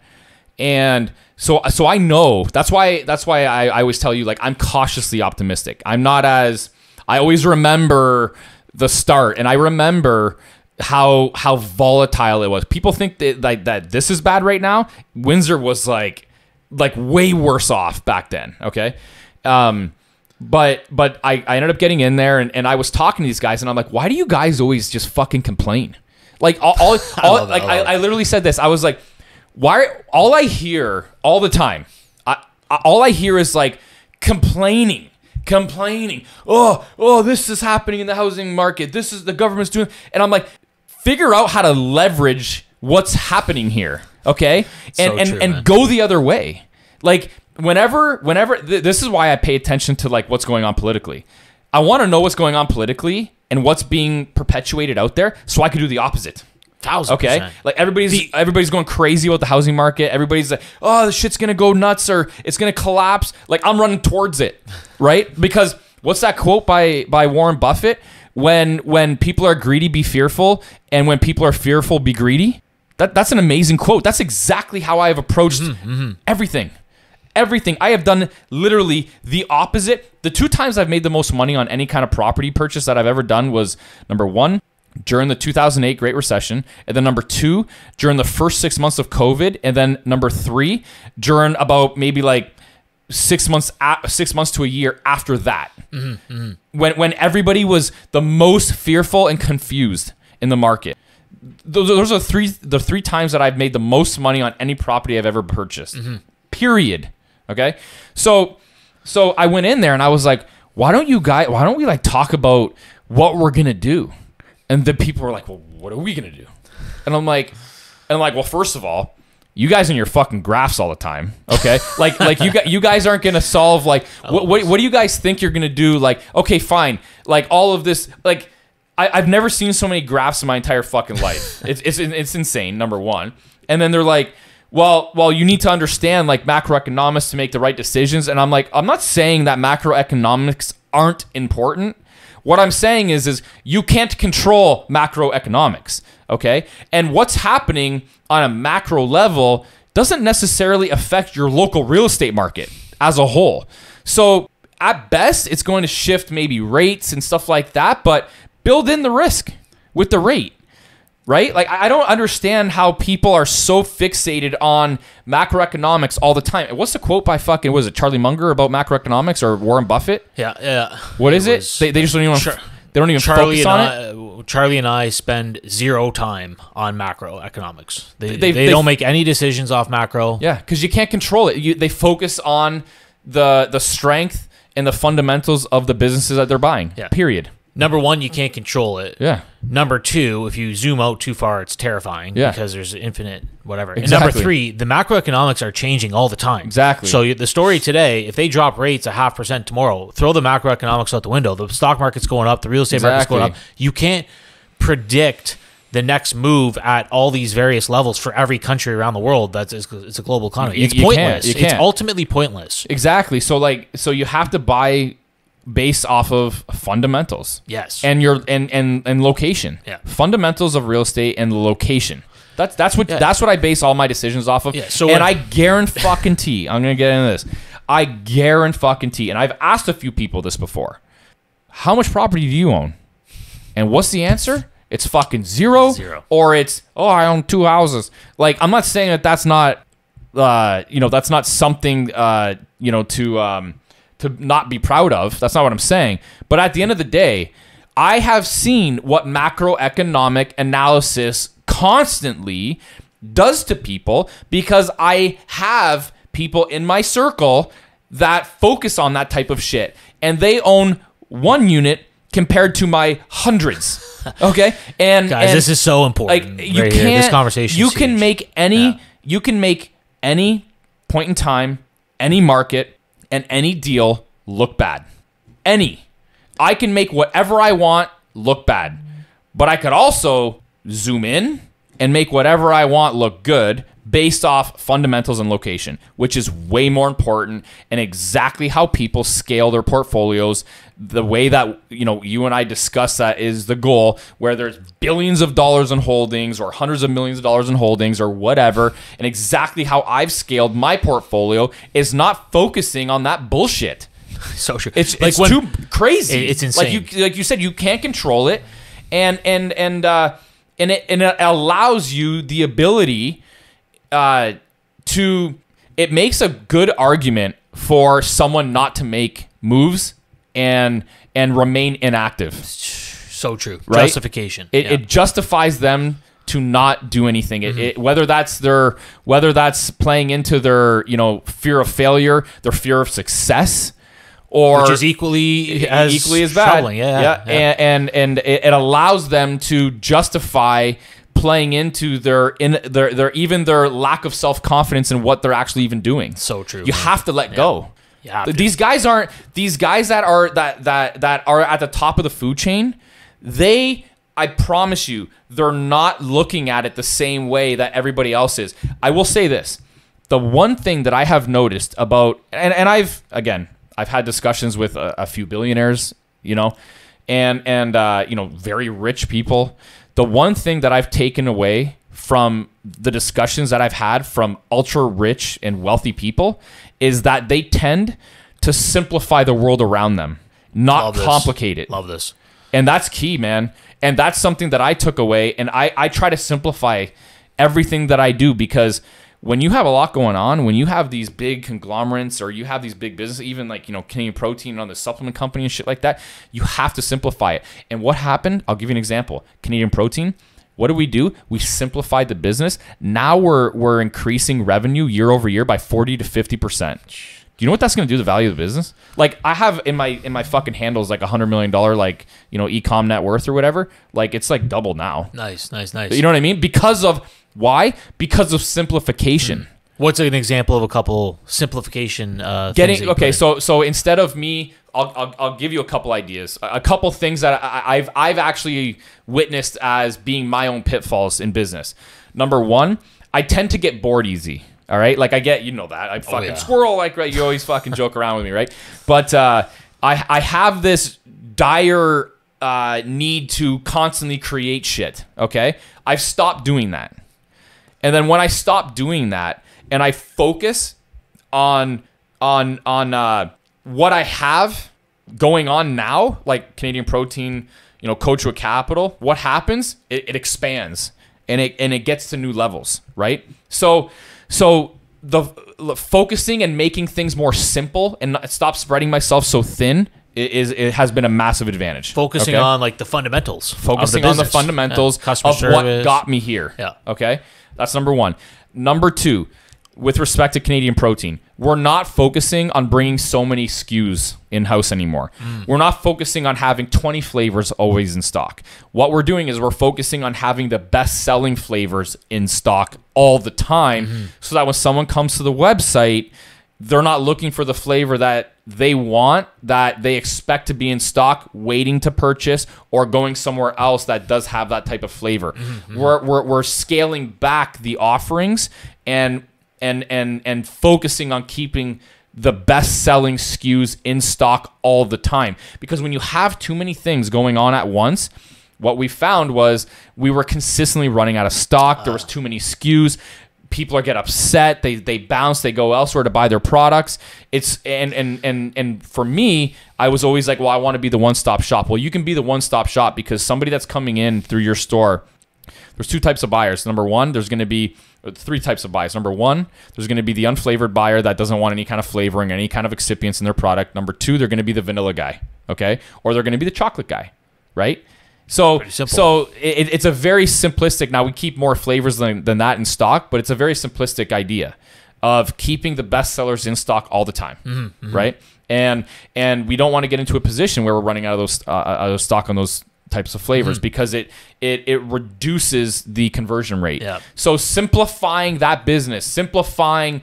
A: And so I know that's why I always tell you, like, I'm cautiously optimistic. I'm not as, I always remember the start, and I remember how volatile it was. People think that this is bad right now. Windsor was like way worse off back then. Okay. But I ended up getting in there, and I was talking to these guys, and I'm like, why do you guys always just fucking complain? Like I literally said this. I was like, why? All I hear all the time, all I hear is like complaining. Oh, this is happening in the housing market. This is the government's doing, and I'm like, figure out how to leverage what's happening here, okay? And go the other way. Like whenever this is why I pay attention to like what's going on politically. I want to know what's going on politically and what's being perpetuated out there, so I can do the opposite.
B: 1,000%.
A: Okay, like everybody's going crazy about the housing market. Everybody's like, oh, the shit's gonna go nuts or it's gonna collapse. Like I'm running towards it, right? Because what's that quote by Warren Buffett? When people are greedy, be fearful, and when people are fearful, be greedy. That's an amazing quote. That's exactly how I have approached everything. Everything. I have done literally the opposite. The 2 times I've made the most money on any kind of property purchase that I've ever done was, number 1, during the 2008 Great Recession, and then number 2, during the first 6 months of COVID, and then number 3, during about maybe like 6 months to a year after that, when everybody was the most fearful and confused in the market. Those are the three times that I've made the most money on any property I've ever purchased. Period. Okay, so I went in there and I was like, why don't we like talk about what we're gonna do? And the people were like, well, what are we gonna do? And I'm like, well, first of all, you guys in your fucking graphs all the time, okay? like you guys aren't gonna solve like what do you guys think you're gonna do? Like, okay, fine, like all of this, like I've never seen so many graphs in my entire fucking life. It's insane. Number 1, and then they're like, well, you need to understand like macroeconomics to make the right decisions. And I'm like, I'm not saying that macroeconomics aren't important. What I'm saying is you can't control macroeconomics, okay? And what's happening on a macro level doesn't necessarily affect your local real estate market as a whole. So at best, it's going to shift maybe rates and stuff like that, but build in the risk with the rate, right? Like I don't understand how people are so fixated on macroeconomics all the time. What's the quote by fucking, was it Charlie Munger about macroeconomics or Warren Buffett?
B: Yeah.
A: What is it? They just don't even focus on it.
B: Charlie and I spend 0 time on macroeconomics. They don't make any decisions off macro.
A: Yeah, because you can't control it. They focus on the strength and the fundamentals of the businesses that they're buying.
B: Yeah.
A: Period.
B: Number 1, you can't control it.
A: Yeah.
B: Number 2, if you zoom out too far, it's terrifying.
A: Yeah.
B: Because there's infinite whatever.
A: Exactly.
B: And number 3, the macroeconomics are changing all the time.
A: Exactly.
B: So the story today, if they drop rates 0.5% tomorrow, throw the macroeconomics out the window. The stock market's going up. The real estate market's going up. You can't predict the next move at all these various levels for every country around the world. It's a global economy. It's pointless. It's ultimately pointless.
A: Exactly. So you have to buy based off of fundamentals.
B: Yes.
A: And your and location.
B: Yeah.
A: Fundamentals of real estate and location. That's what I base all my decisions off of.
B: Yeah, so
A: and I guarantee I'm gonna get into this. I guarantee, and I've asked a few people this before. How much property do you own? And what's the answer? It's fucking zero. Or it's, I own 2 houses. Like, I'm not saying that's not that's not something to not be proud of. That's not what I'm saying. But at the end of the day, I have seen what macroeconomic analysis constantly does to people because I have people in my circle that focus on that type of shit, and they own 1 unit compared to my hundreds. Okay, and
B: guys, this is so important.
A: Like you
B: right
A: can't.
B: here. This conversation.
A: You can make any. You can make any point in time, any market, and any deal look bad. I can make whatever I want look bad, but I could also zoom in and make whatever I want look good based off fundamentals and location, which is way more important, and exactly how people scale their portfolios. The way that you and I discuss that is the goal, where there's billions of dollars in holdings or hundreds of millions of dollars in holdings or whatever, and exactly how I've scaled my portfolio is not focusing on that bullshit.
B: So true.
A: It's too crazy.
B: It's insane.
A: Like you said, you can't control it, and it allows you the ability to. It makes a good argument for someone not to make moves and remain inactive.
B: So true.
A: Right?
B: Justification.
A: It justifies them to not do anything. Whether that's playing into their fear of failure, their fear of success. Or
B: which is equally as
A: bad.
B: Troubling. Yeah.
A: And it allows them to justify playing into their lack of self-confidence in what they're actually even doing.
B: So true.
A: You have to let go. These guys that are at the top of the food chain. I promise you, they're not looking at it the same way that everybody else is. I will say this: the one thing that I have noticed about, and I've had discussions with a few billionaires, and very rich people. The one thing that I've taken away from the discussions that I've had from ultra rich and wealthy people is that they tend to simplify the world around them, not complicate it.
B: Love this.
A: And that's key, man. And that's something that I took away. And I try to simplify everything that I do, because when you have a lot going on, when you have these big conglomerates or you have these big businesses, even like, Canadian Protein on the supplement company and shit like that, you have to simplify it. And what happened? I'll give you an example. Canadian Protein, what do? We simplified the business. Now we're increasing revenue year over year by 40 to 50%. Do you know what that's going to do to the value of the business? Like, I have in my fucking handles like $100 million, like, e-com net worth or whatever. Like, it's like double now.
B: Nice.
A: You know what I mean? Why? Because of simplification.
B: What's an example of a couple simplification
A: So instead of me, I'll give you a couple ideas, a couple things that I've actually witnessed as being my own pitfalls in business. Number one, I tend to get bored easy. All right, like I get, that I fucking squirrel, like, right? You always fucking joke around with me, right? But I have this dire need to constantly create shit. Okay, I've stopped doing that. And then when I stop doing that and I focus on what I have going on now, like Canadian Protein, Coach with Capital, what happens? It expands and it gets to new levels, right? So the focusing and making things more simple and stop spreading myself so thin it has been a massive advantage.
B: Focusing on like the fundamentals.
A: Focusing on the fundamentals of what got me here.
B: Yeah.
A: Okay. That's number one. Number two, with respect to Canadian Protein, we're not focusing on bringing so many SKUs in-house anymore. We're not focusing on having 20 flavors always in stock. What we're doing is we're focusing on having the best-selling flavors in stock all the time, so that when someone comes to the website, they're not looking for the flavor that they want, that they expect to be in stock, waiting to purchase, or going somewhere else that does have that type of flavor. We're scaling back the offerings and focusing on keeping the best-selling SKUs in stock all the time. Because when you have too many things going on at once, what we found was we were consistently running out of stock. There was too many SKUs. People get upset. They bounce. They go elsewhere to buy their products. It's and for me, I was always like, well, I want to be the one-stop shop. Well, you can be the one-stop shop because somebody that's coming in through your store, there's two types of buyers. Number one, there's going to be three types of buyers. Number one, there's going to be the unflavored buyer that doesn't want any kind of flavoring, any kind of excipients in their product. Number two, they're going to be the vanilla guy, okay, or they're going to be the chocolate guy, right? So it's a very simplistic. Now we keep more flavors than that in stock, but it's a very simplistic idea. of keeping the best sellers in stock all the time, right? And we don't want to get into a position where we're running out of those stock on those types of flavors because it reduces the conversion rate.
B: Yeah.
A: So simplifying that business, simplifying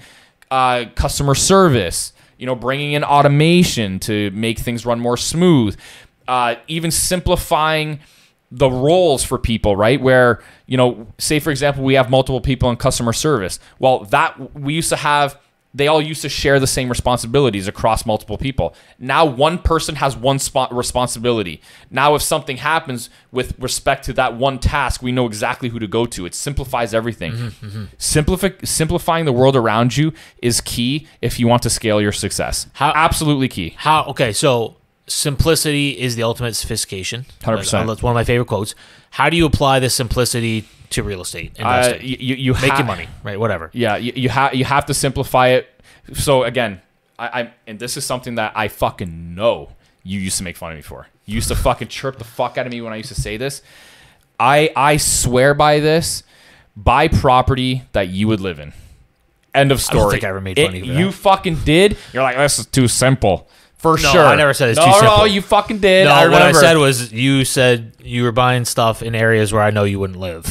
A: customer service, bringing in automation to make things run more smooth, even simplifying the roles for people, right? Where, say for example, we have multiple people in customer service. Well, that we used to have, they all used to share the same responsibilities across multiple people. Now one person has one responsibility. Now if something happens with respect to that one task, we know exactly who to go to. It simplifies everything. Simplifying the world around you is key if you want to scale your success. Absolutely key.
B: Okay, so simplicity is the ultimate sophistication.
A: 100%.
B: That's one of my favorite quotes. How do you apply this simplicity to real estate investing?
A: You
B: making money, right? Whatever.
A: Yeah, you have to simplify it. So again, and this is something that I fucking know you used to make fun of me for. You used to fucking chirp the fuck out of me when I used to say this. I swear by this. Buy property that you would live in. End of story.
B: I don't think I ever made fun of you for that.
A: You fucking did. You're like, this is too simple. For sure.
B: I never said it's too simple.
A: No, you fucking did.
B: No,
A: I remember.
B: what I said was you said you were buying stuff in areas where I know you wouldn't live.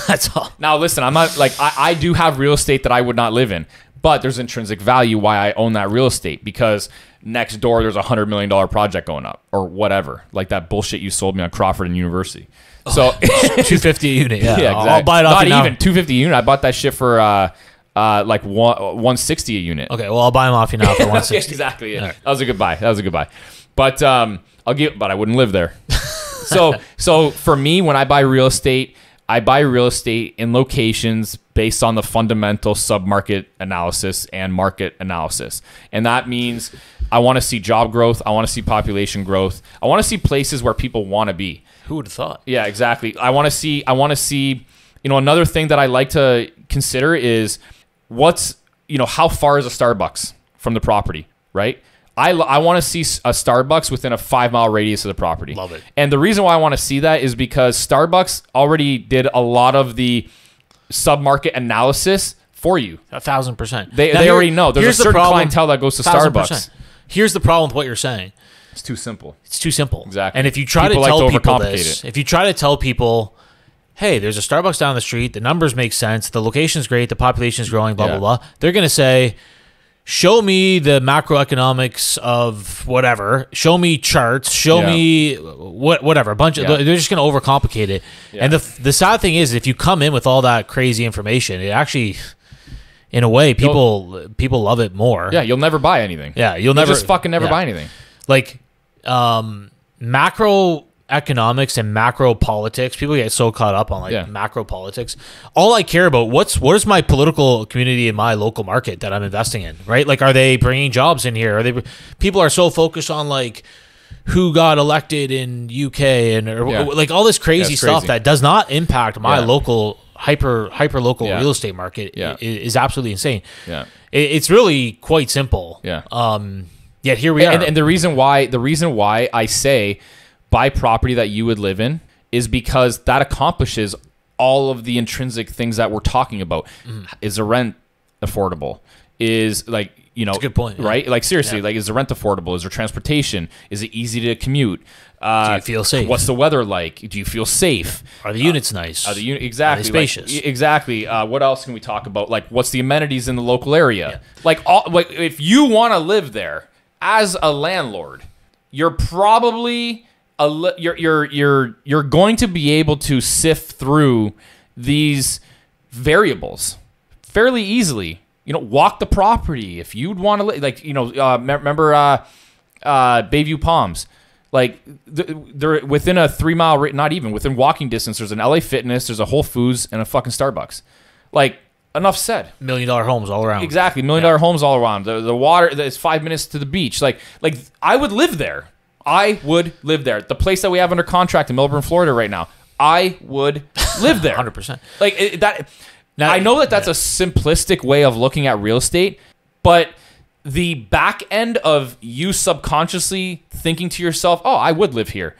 B: That's all.
A: Now, listen, I'm not like, I do have real estate that I would not live in, but there's intrinsic value why I own that real estate because next door there's $100 million project going up or whatever, like that bullshit you sold me on Crawford and University. So
B: $250 a unit. Yeah,
A: exactly.
B: I'll buy it off
A: not
B: you now.
A: even $250 a unit. I bought that shit for like $160 a unit.
B: Okay, well I'll buy them off you now for $160.
A: Exactly.
B: Right.
A: That was a good buy. But but I wouldn't live there. So for me, when I buy real estate in locations based on the fundamental sub-market analysis and market analysis. And that means I want to see job growth. I want to see population growth. I want to see places where people want to be.
B: Who would have thought?
A: Yeah, exactly. I want to see, another thing that I like to consider is how far is a Starbucks from the property, right? I want to see a Starbucks within a 5-mile radius of the property.
B: Love it.
A: And the reason why I want to see that is because Starbucks already did a lot of the sub-market analysis for you.
B: 1,000%.
A: They already know. There's a certain clientele that goes to
B: 1,000%.
A: Starbucks.
B: Here's the problem with what you're saying.
A: It's too simple.
B: It's too simple.
A: Exactly.
B: And if you try
A: People
B: to
A: like
B: tell
A: to
B: people
A: overcomplicate
B: this,
A: it.
B: if you try to tell people, hey, there's a Starbucks down the street, the numbers make sense, the location's great, the population's growing, blah,
A: Yeah.
B: blah, blah, they're going to say, show me the macroeconomics of whatever. Show me charts. Show
A: Yeah.
B: me whatever. A bunch of
A: Yeah.
B: they're just going to overcomplicate it.
A: Yeah.
B: And the sad thing is, if you come in with all that crazy information, it actually, in a way, people love it more.
A: Yeah, you'll never buy anything.
B: Yeah, you'll
A: You'll
B: never
A: just fucking never
B: yeah.
A: buy anything.
B: Like macroeconomics and macro politics. People get so caught up on
A: Yeah.
B: macro politics. All I care about what is my political community in my local market that I'm investing in, right? Like, are they bringing jobs in here? People are so focused on who got elected in UK and
A: Yeah.
B: all this crazy
A: it's
B: stuff
A: crazy.
B: that does not impact my
A: Yeah.
B: local hyper local
A: Yeah.
B: real estate market.
A: Yeah.
B: Is absolutely insane.
A: Yeah.
B: It's really quite simple.
A: Yeah.
B: Yet here we are.
A: And the reason why I say buy property that you would live in is because that accomplishes all of the intrinsic things that we're talking about. Is the rent affordable? Is
B: That's a good point, yeah.
A: right? Like seriously,
B: Yeah.
A: like is the rent affordable? Is there transportation? Is it easy to commute?
B: Do you feel safe?
A: What's the weather like? Do you feel safe?
B: Are the units nice?
A: Exactly.
B: Are they spacious?
A: Exactly. What else can we talk about? Like, what's the amenities in the local area?
B: Yeah.
A: Like, if you want to live there as a landlord, you're probably you're going to be able to sift through these variables fairly easily. Walk the property if you'd want to remember Bayview Palms. Like they're within a 3-mile, not even within walking distance. There's an LA Fitness, there's a Whole Foods, and a fucking Starbucks. Like, enough said.
B: $1 million homes all around.
A: Exactly, $1 million homes all around. The water is 5 minutes to the beach. Like I would live there. I would live there. The place that we have under contract in Melbourne, Florida, right now. I would live there.
B: 100%.
A: Like that.
B: Now,
A: I know that's a simplistic way of looking at real estate, but the back end of you subconsciously thinking to yourself, "Oh, I would live here."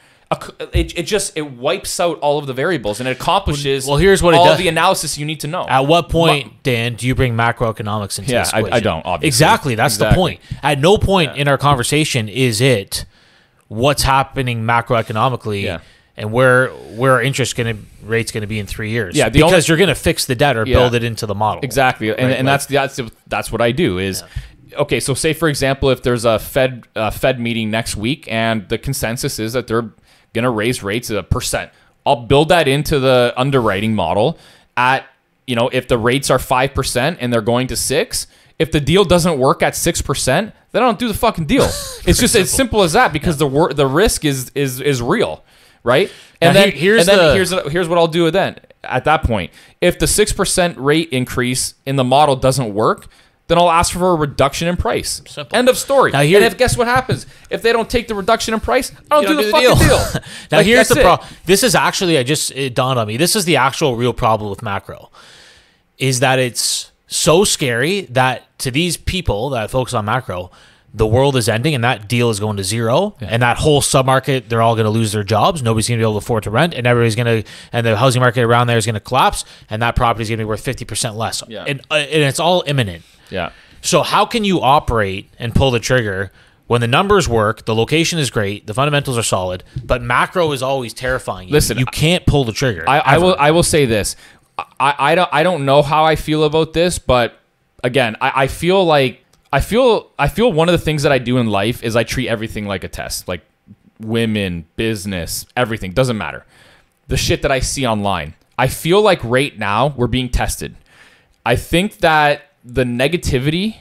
A: it wipes out all of the variables and it accomplishes
B: here's what it
A: all
B: does.
A: the analysis you need to know.
B: At what point, Dan, do you bring macroeconomics into this equation?
A: I don't, obviously.
B: Exactly. That's the point. At no point in our conversation is it what's happening macroeconomically and where our interest rate's going to be in 3 years.
A: Yeah,
B: because you're going to fix the debt or build it into the model.
A: Exactly. And that's what I do is, okay, so say, for example, if there's a Fed meeting next week and the consensus is that they're going to raise rates at 1%, I'll build that into the underwriting model at, if the rates are 5% and they're going to 6%, if the deal doesn't work at 6%, then I don't do the fucking deal. It's just as simple as that because the risk is real, right? And then here's what I'll do then at that point. If the 6% rate increase in the model doesn't work, then I'll ask for a reduction in price. Simple. End of story. Now guess what happens? If they don't take the reduction in price, I don't do the fucking deal.
B: Now here's the problem. This is actually, it dawned on me. This is the actual real problem with macro, is that it's so scary that to these people that focus on macro, the world is ending and that deal is going to zero, and that whole submarket, they're all going to lose their jobs. Nobody's going to be able to afford to rent, and and the housing market around there is going to collapse, and that property is going to be worth 50% less. Yeah. And it's all imminent.
A: Yeah.
B: So how can you operate and pull the trigger when the numbers work, the location is great, the fundamentals are solid, but macro is always terrifying you?
A: Listen,
B: you can't pull the trigger.
A: I will say this. I don't know how I feel about this, but again, I feel one of the things that I do in life is I treat everything like a test, like women, business, everything, doesn't matter. The shit that I see online. I feel like right now we're being tested. I think that the negativity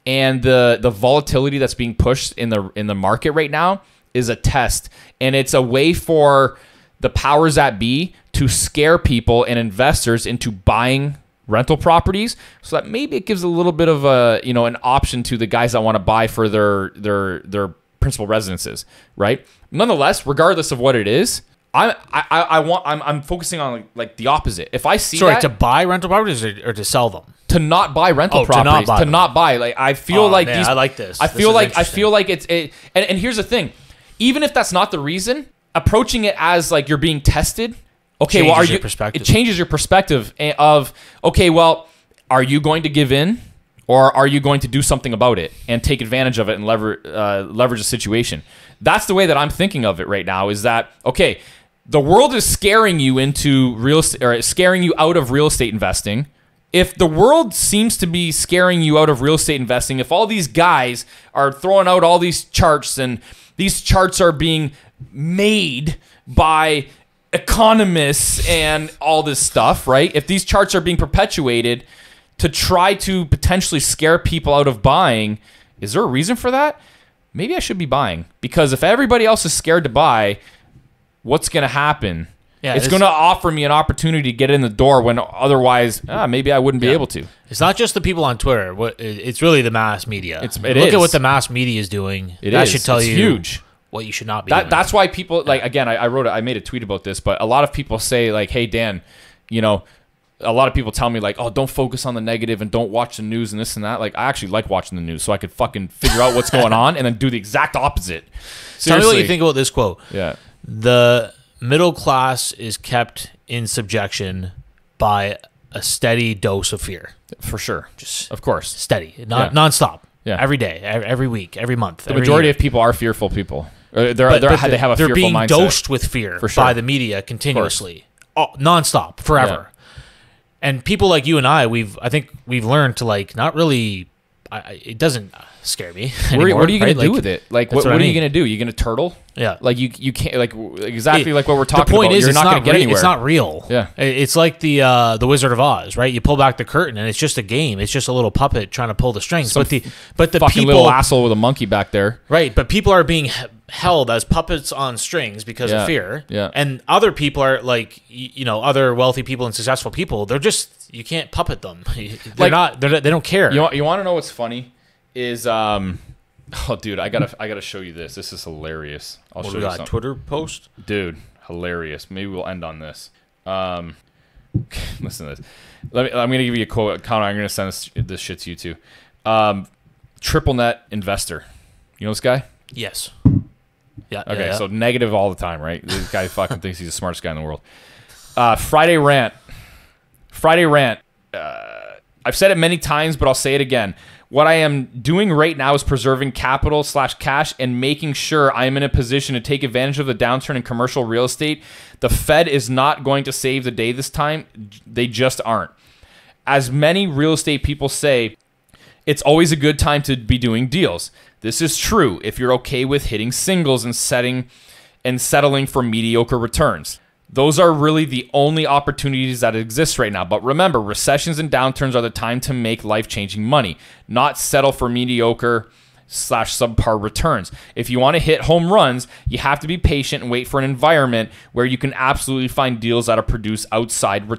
A: and the volatility that's being pushed in the market right now is a test, and it's a way for the powers that be to scare people and investors into buying rental properties, so that maybe it gives a little bit of an option to the guys that want to buy for their principal residences, right? Nonetheless, regardless of what it is, I'm focusing on like the opposite. If I see
B: to buy rental properties or to sell them,
A: to not buy rental properties, to not buy. Like I feel like
B: man, I like this.
A: I feel like it's and here's the thing, even if that's not the reason, approaching it as like you're being tested. Okay, it changes your perspective of, okay, well, are you going to give in or are you going to do something about it and take advantage of it and leverage the situation? That's the way that I'm thinking of it right now, is that, okay, the world is scaring you into real estate, or scaring you out of real estate investing. If the world seems to be scaring you out of real estate investing, if all these guys are throwing out all these charts and these charts are being made by economists and all this stuff, right? If these charts are being perpetuated to try to potentially scare people out of buying, is there a reason for that? Maybe I should be buying, because if everybody else is scared to buy, what's going to happen? Yeah, it's going to offer me an opportunity to get in the door when otherwise maybe I wouldn't be able to.
B: It's not just the people on Twitter. It's really the mass media. Look at what the mass media is doing. That should tell you huge what you should not be doing.
A: That's why people, like, again, I made a tweet about this, but a lot of people say, like, hey, Dan, a lot of people tell me, like, oh, don't focus on the negative and don't watch the news and this and that. Like, I actually like watching the news so I could fucking figure out what's going on and then do the exact opposite. Seriously.
B: Tell me what you think about this quote.
A: Yeah.
B: The middle class is kept in subjection by a steady dose of fear.
A: For sure. Of course.
B: Steady. Nonstop. Yeah. Every day, every week, every month.
A: The majority of people are fearful people. They have a fearful mindset.
B: They're being dosed with fear by the media continuously. Nonstop, forever. Yeah. And people like you and I think we've learned to, like, not really. It doesn't scare me anymore.
A: What are you going to do with it? Like, what are you going to do? You going to turtle?
B: Yeah.
A: Like you can't, like, exactly like what we're talking about.
B: The point is,
A: you're not going to get anywhere.
B: It's not real.
A: Yeah.
B: It's like the Wizard of Oz, right? You pull back the curtain and it's just a game. It's just a little puppet trying to pull the strings. But the
A: fucking
B: people,
A: little asshole with a monkey back there.
B: Right. But people are being held as puppets on strings because of fear.
A: Yeah.
B: And other people are like, other wealthy people and successful people. They're just, you can't puppet them. They don't care.
A: You want to know what's funny is oh, dude, I gotta show you this. This is hilarious. I'll show you something.
B: Twitter post,
A: dude, hilarious. Maybe we'll end on this. Listen to this. I'm gonna give you a quote. Connor, I'm gonna send this shit to you too. Triple net investor. You know this guy?
B: Yes. Yeah.
A: Okay,
B: yeah.
A: so negative all the time, right? This guy fucking thinks he's the smartest guy in the world. Friday rant. I've said it many times, but I'll say it again. What I am doing right now is preserving capital / cash and making sure I am in a position to take advantage of the downturn in commercial real estate. The Fed is not going to save the day this time. They just aren't. As many real estate people say, it's always a good time to be doing deals. This is true if you're okay with hitting singles and settling for mediocre returns. Those are really the only opportunities that exist right now. But remember, recessions and downturns are the time to make life-changing money, not settle for mediocre / subpar returns. If you want to hit home runs, you have to be patient and wait for an environment where you can absolutely find deals that produce outsized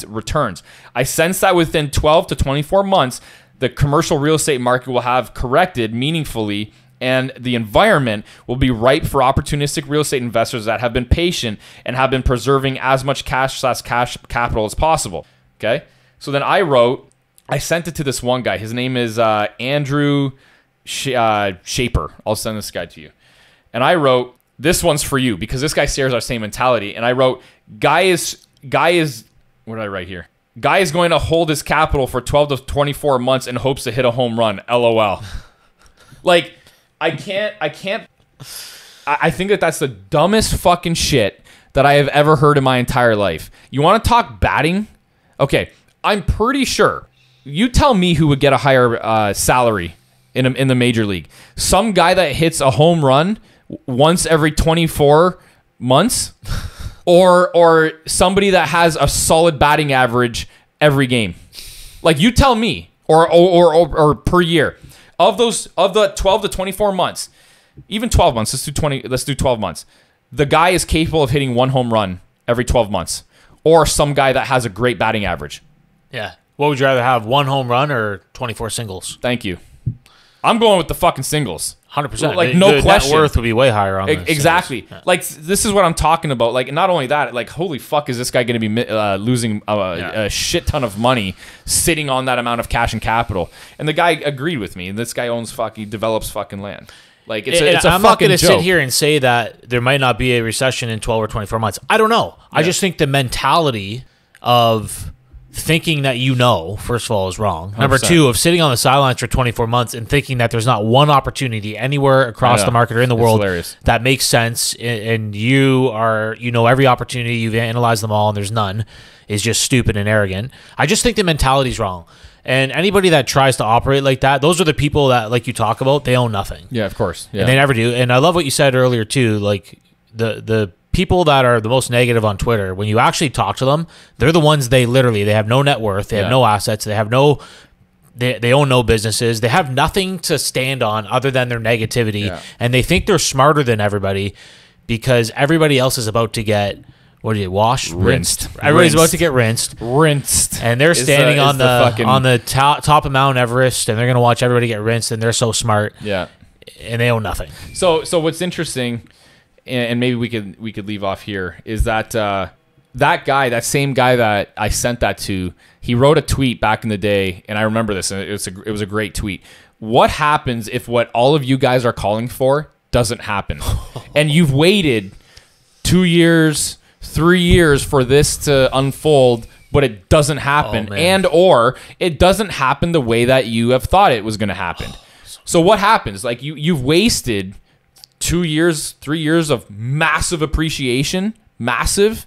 A: returns. I sense that within 12 to 24 months, the commercial real estate market will have corrected meaningfully, and the environment will be ripe for opportunistic real estate investors that have been patient and have been preserving as much cash / cash capital as possible. Okay? So then I sent it to this one guy. His name is Andrew Shaper. I'll send this guy to you. And I wrote, this one's for you, because this guy shares our same mentality. And I wrote, guy is, what did I write here? Guy is going to hold his capital for 12 to 24 months in hopes to hit a home run. LOL. Like, I think that that's the dumbest fucking shit that I have ever heard in my entire life. You want to talk batting? Okay, I'm pretty sure. You tell me who would get a higher salary in the major league. Some guy that hits a home run once every 24 months, or somebody that has a solid batting average every game. Like, you tell me, or per year. Of the 12 to 24 months, even 12 months, let's do 12 months. The guy is capable of hitting one home run every 12 months, or some guy that has a great batting average.
B: Yeah. What would you rather have, one home run or 24 singles?
A: Thank you. I'm going with the fucking singles.
B: 100%.
A: Like, no question.
B: Net worth would be way higher on this.
A: Exactly. Yeah. Like, this is what I'm talking about. Like, not only that, like, holy fuck, is this guy going to be losing a shit ton of money sitting on that amount of cash and capital? And the guy agreed with me. And this guy develops fucking land. Like, it's a
B: I'm not going to sit here and say that there might not be a recession in 12 or 24 months. I don't know. Yeah. I just think the mentality of thinking that first of all, is wrong. 100%. Number two, of sitting on the sidelines for 24 months and thinking that there's not one opportunity anywhere across the market or in the world that makes sense, and you know every opportunity, you've analyzed them all, and there's none, is just stupid and arrogant. I just think the mentality's wrong. And anybody that tries to operate like that, those are the people that, like you talk about, they own nothing.
A: Yeah, of course. Yeah.
B: And they never do. And I love what you said earlier, too. Like, the people that are the most negative on Twitter, when you actually talk to them, they're the ones they have no net worth, they have no assets, they own no businesses, they have nothing to stand on other than their negativity, and they think they're smarter than everybody because everybody else is about to get washed, rinsed. Everybody's about to get rinsed, and they're standing on the top of Mount Everest, and they're gonna watch everybody get rinsed, and they're so smart, and they own nothing.
A: So what's interesting, and maybe we could leave off here, is that that same guy that I sent that to, he wrote a tweet back in the day, and I remember this, and it was a great tweet. What happens if what all of you guys are calling for doesn't happen? And you've waited 2 years, 3 years for this to unfold, but it doesn't happen, or it doesn't happen the way that you have thought it was going to happen. So what happens? Like, you've wasted 2 years, 3 years of massive appreciation, massive.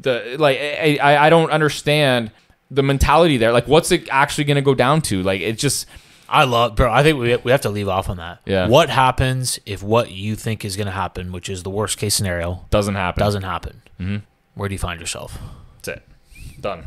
A: I don't understand the mentality there. Like, what's it actually going to go down to? Like, it just.
B: I think we have to leave off on that.
A: Yeah.
B: What happens if what you think is going to happen, which is the worst case scenario,
A: doesn't happen?
B: Mm-hmm. Where do you find yourself?
A: That's it. Done.